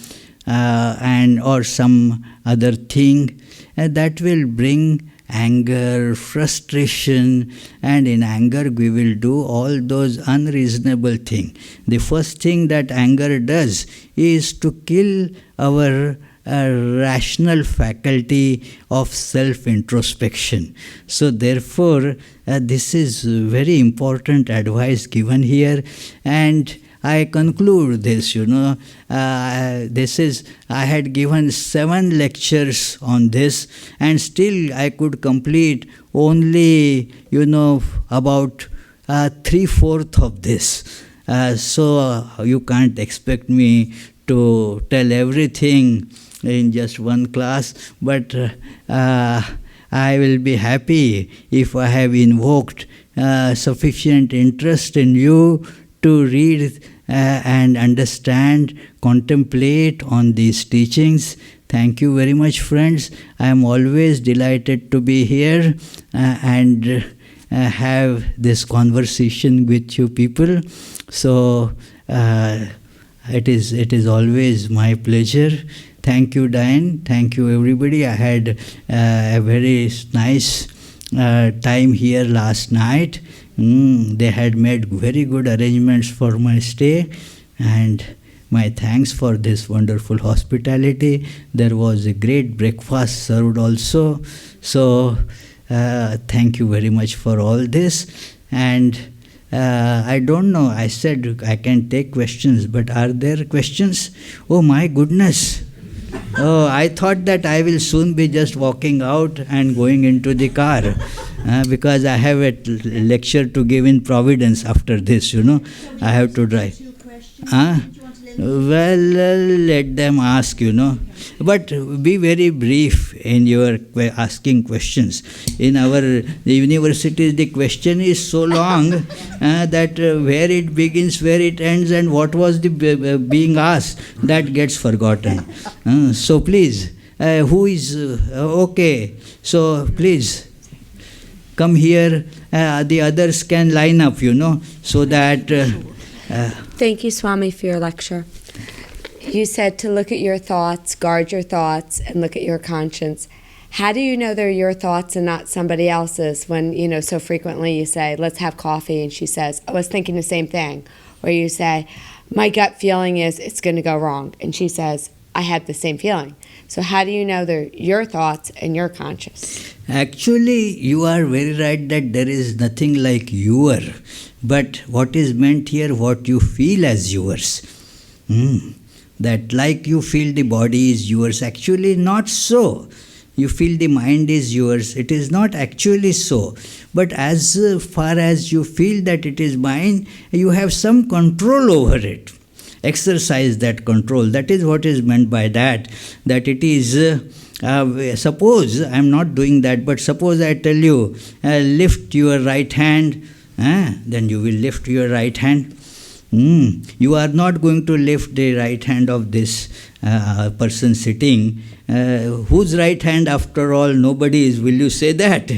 or some other thing, that will bring anger, frustration, and in anger we will do all those unreasonable things. The first thing that anger does is to kill our rational faculty of self-introspection. So therefore, this is very important advice given here, and I conclude this, I had given 7 lectures on this, and still I could complete only, about 3/4 of this. So you can't expect me to tell everything in just one class, but I will be happy if I have invoked sufficient interest in you to read and understand, contemplate on these teachings. Thank you very much, friends. I am always delighted to be here and have this conversation with you people. So it is always my pleasure. Thank you, Diane. Thank you, everybody. I had a very nice time here last night. They had made very good arrangements for my stay, and my thanks for this wonderful hospitality. There was a great breakfast served also. So thank you very much for all this. And I don't know, I said I can take questions, but are there questions? Oh my goodness. Oh, I thought that I will soon be just walking out and going into the car because I have a lecture to give in Providence after this, I have to drive. Well, let them ask, But be very brief in your asking questions. In our universities, the question is so long that where it begins, where it ends, and what was the being asked, that gets forgotten. So please, who is okay? So please come here. The others can line up, so that. Thank you, Swami, for your lecture. You said to look at your thoughts, guard your thoughts, and look at your conscience. How do you know they're your thoughts and not somebody else's when, so frequently you say, let's have coffee, and she says, I was thinking the same thing. Or you say, my gut feeling is it's going to go wrong. And she says, I had the same feeling. So how do you know they're your thoughts and your conscious? Actually, you are very right that there is nothing like your. But what is meant here, what you feel as yours. That like you feel the body is yours, actually not so. You feel the mind is yours, it is not actually so. But as far as you feel that it is mine, you have some control over it. Exercise that control. That is what is meant by that. That it is, suppose, I am not doing that, but suppose I tell you, lift your right hand, then you will lift your right hand. You are not going to lift the right hand of this person sitting. Whose right hand, after all, nobody is. Will you say that?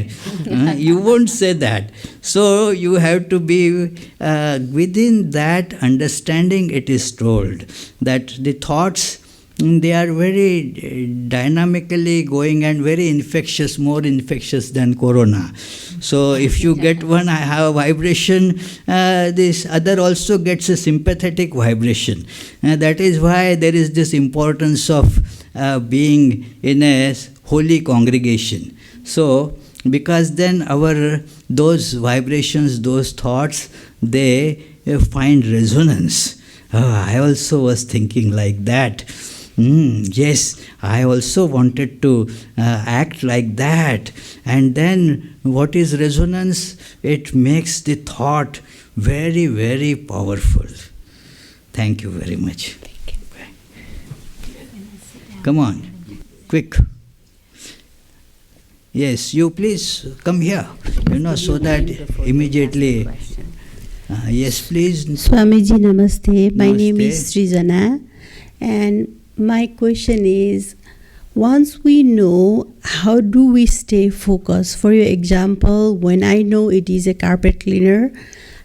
You won't say that. So you have to be within that understanding. It is told that the thoughts, they are very dynamically going and very infectious, more infectious than corona. So if you get one, I have a vibration, this other also gets a sympathetic vibration. That is why there is this importance of being in a holy congregation. So, because then those vibrations, those thoughts, they find resonance. I also was thinking like that. Yes, I also wanted to act like that. And then what is resonance? It makes the thought very, very powerful. Thank you very much. Thank you. Come on, quick. Yes, you please come here, so that immediately. Yes, please. Swamiji, namaste. My Namaste. name is Srijana, and my question is, once we know, how do we stay focused? For your example, when I know it is a carpet cleaner,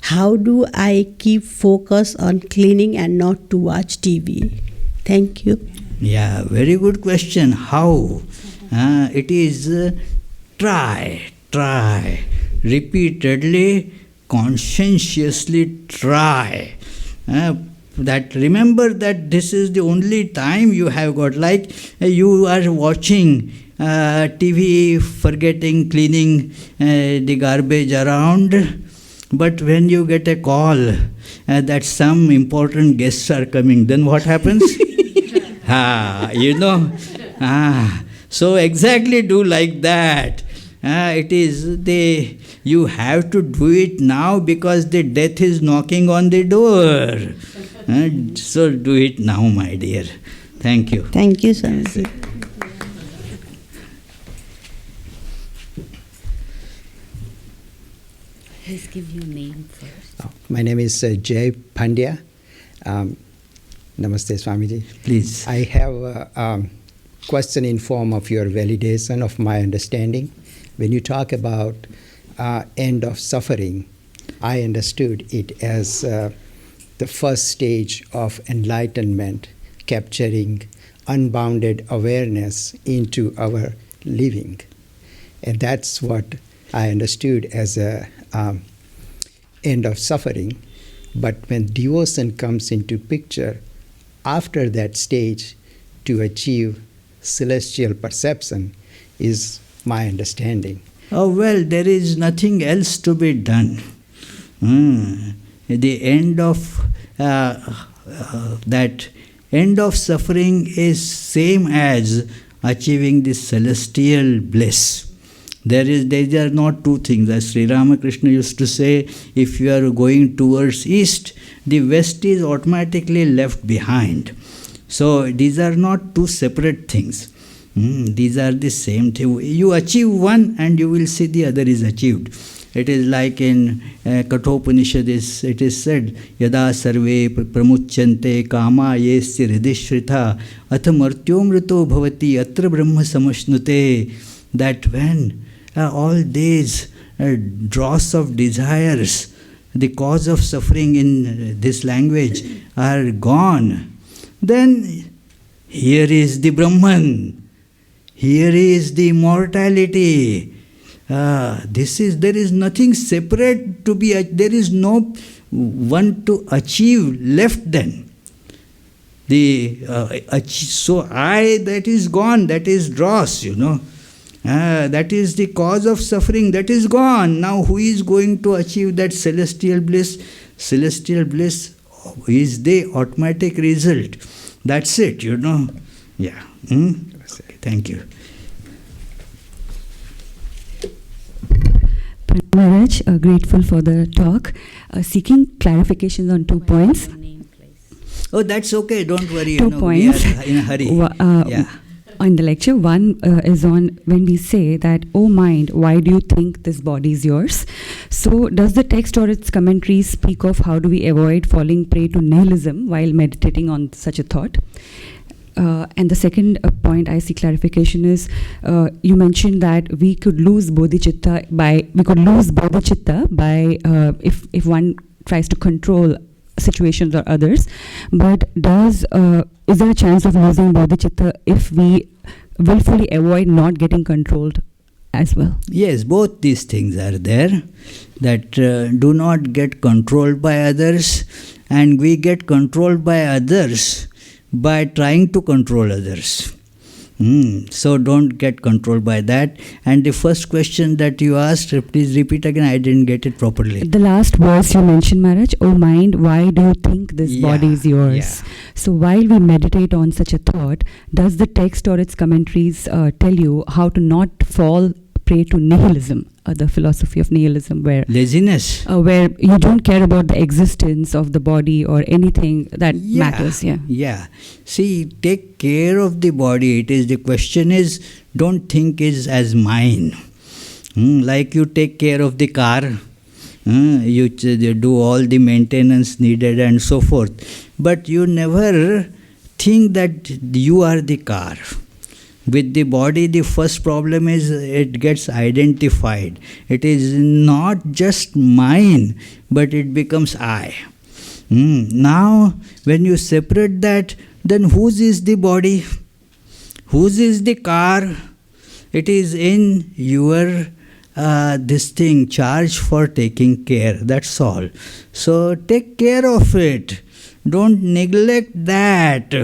how do I keep focus on cleaning and not to watch TV? Thank you. Yeah, very good question. How? It is try, repeatedly, conscientiously try. That remember that this is the only time you have got. Like you are watching TV, forgetting cleaning the garbage around. But when you get a call that some important guests are coming, then what happens? So exactly do like that. You have to do it now because the death is knocking on the door. So do it now, my dear. Thank you. Thank you, Swamiji. Please give your name first. My name is Jay Pandya. Namaste, Swamiji. Please. I have a question in form of your validation of my understanding. When you talk about end of suffering, I understood it as the first stage of enlightenment, capturing unbounded awareness into our living. And that's what I understood as a end of suffering. But when devotion comes into picture, after that stage, to achieve celestial perception is my understanding. Oh, well, there is nothing else to be done. The end of that end of suffering is same as achieving the celestial bliss. These are not two things. As Sri Ramakrishna used to say, if you are going towards east, the west is automatically left behind. So these are not two separate things. These are the same thing. You achieve one and you will see the other is achieved. It is like in Kathopanishad, it is said, Yada sarve pramuchyante kama yesya hridishrita atha martyomrito bhavati atra brahma samashnute. That when all these dross of desires, the cause of suffering in this language, are gone, then here is the Brahman. Here is the immortality. There is nothing separate to be, there is no one to achieve left then. So I, that is gone, that is dross, that is the cause of suffering, that is gone. Now who is going to achieve that celestial bliss? Celestial bliss is the automatic result. That's it, Yeah. Okay, thank you. Maharaj, grateful for the talk. Seeking clarifications on 2 points. Your name, please. Oh, that's okay. Don't worry. 2 points. We are in a hurry. On the lecture, one is on when we say that, "Oh mind, why do you think this body is yours?" So, does the text or its commentaries speak of how do we avoid falling prey to nihilism while meditating on such a thought? And the second point I see clarification is, you mentioned that we could lose Bodhichitta by if one tries to control situations or others. But is there a chance of losing Bodhichitta if we willfully avoid not getting controlled as well? Yes, both these things are there. That do not get controlled by others, and we get controlled by others by trying to control others. So don't get controlled by that. And the first question that you asked, please repeat again, I didn't get it properly. The last verse you mentioned, Maharaj, "Oh mind, why do you think this body is yours?" Yeah. So while we meditate on such a thought, does the text or its commentaries tell you how to not fall prey to nihilism, the philosophy of nihilism, where Laziness. where you don't care about the existence of the body or anything that matters? Yeah. See, take care of the body. The question is, don't think it as mine. Like you take care of the car, you do all the maintenance needed and so forth. But you never think that you are the car. With the body, the first problem is it gets identified. It is not just mine, but it becomes I. Now, when you separate that, then whose is the body? Whose is the car? It is in your charge for taking care. That's all. So take care of it. Don't neglect that.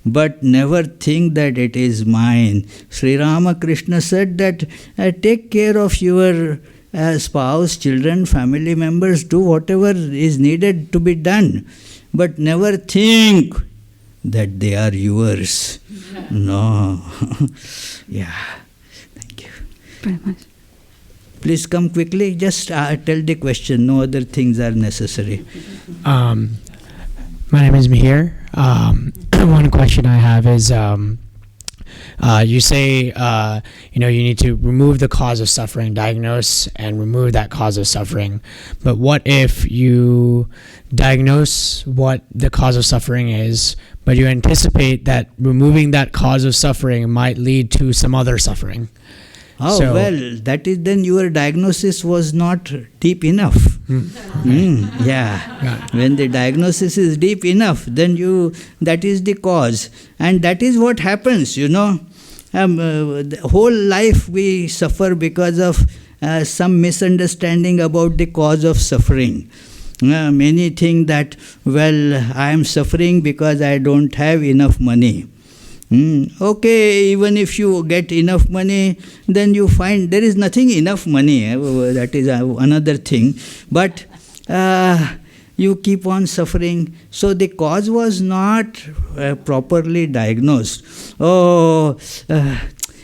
But never think that it is mine. Sri Ramakrishna said that take care of your spouse, children, family members, do whatever is needed to be done. But never think that they are yours. No. Thank you. Very much. Please come quickly. Just tell the question. No other things are necessary. My name is Mihir. One question I have is, You say, you need to remove the cause of suffering, diagnose and remove that cause of suffering. But what if you diagnose what the cause of suffering is, but you anticipate that removing that cause of suffering might lead to some other suffering? Oh, So- well, that is then your diagnosis was not deep enough. Yeah. When the diagnosis is deep enough, then that is the cause. And that is what happens, the whole life we suffer because of some misunderstanding about the cause of suffering. Many think that, I am suffering because I don't have enough money. Okay, even if you get enough money, then you find there is nothing enough money. That is another thing. But you keep on suffering. So the cause was not properly diagnosed.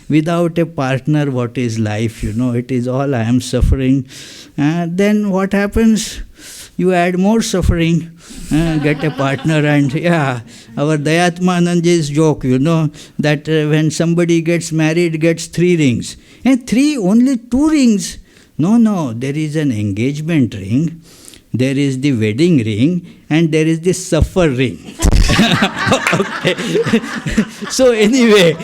Without a partner, what is life? It is all I am suffering. Then what happens? You add more suffering, get a partner, and our Dayatmananda's joke, that when somebody gets married, gets 3 rings. And only 2 rings. No, there is an engagement ring, there is the wedding ring, and there is the suffer ring. Okay. So anyway,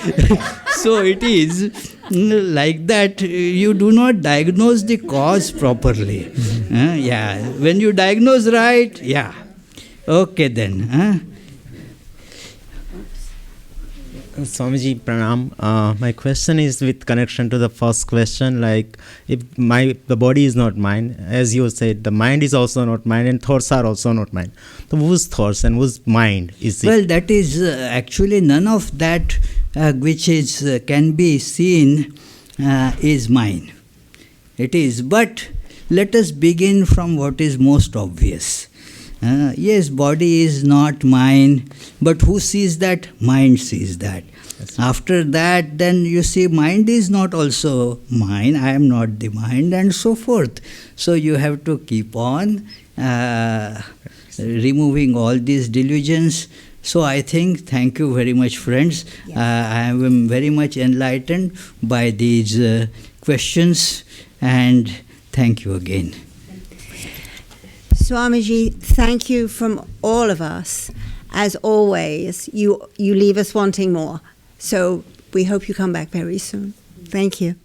so it is like that. You do not diagnose the cause properly. When you diagnose right, okay then. Swamiji, pranam. My question is with connection to the first question. Like, if the body is not mine, as you said, the mind is also not mine, and thoughts are also not mine. So, whose thoughts and whose mind is it? Well, that is actually none of that which is can be seen is mine. It is, but let us begin from what is most obvious. Yes, body is not mine, but who sees that? Mind sees that. Yes. After that, then you see, mind is not also mine, I am not the mind, and so forth. So you have to keep on removing all these delusions. So I think, thank you very much, friends. Yes. I am very much enlightened by these questions, and thank you again. Swamiji, thank you from all of us. As always, you leave us wanting more. So we hope you come back very soon. Thank you.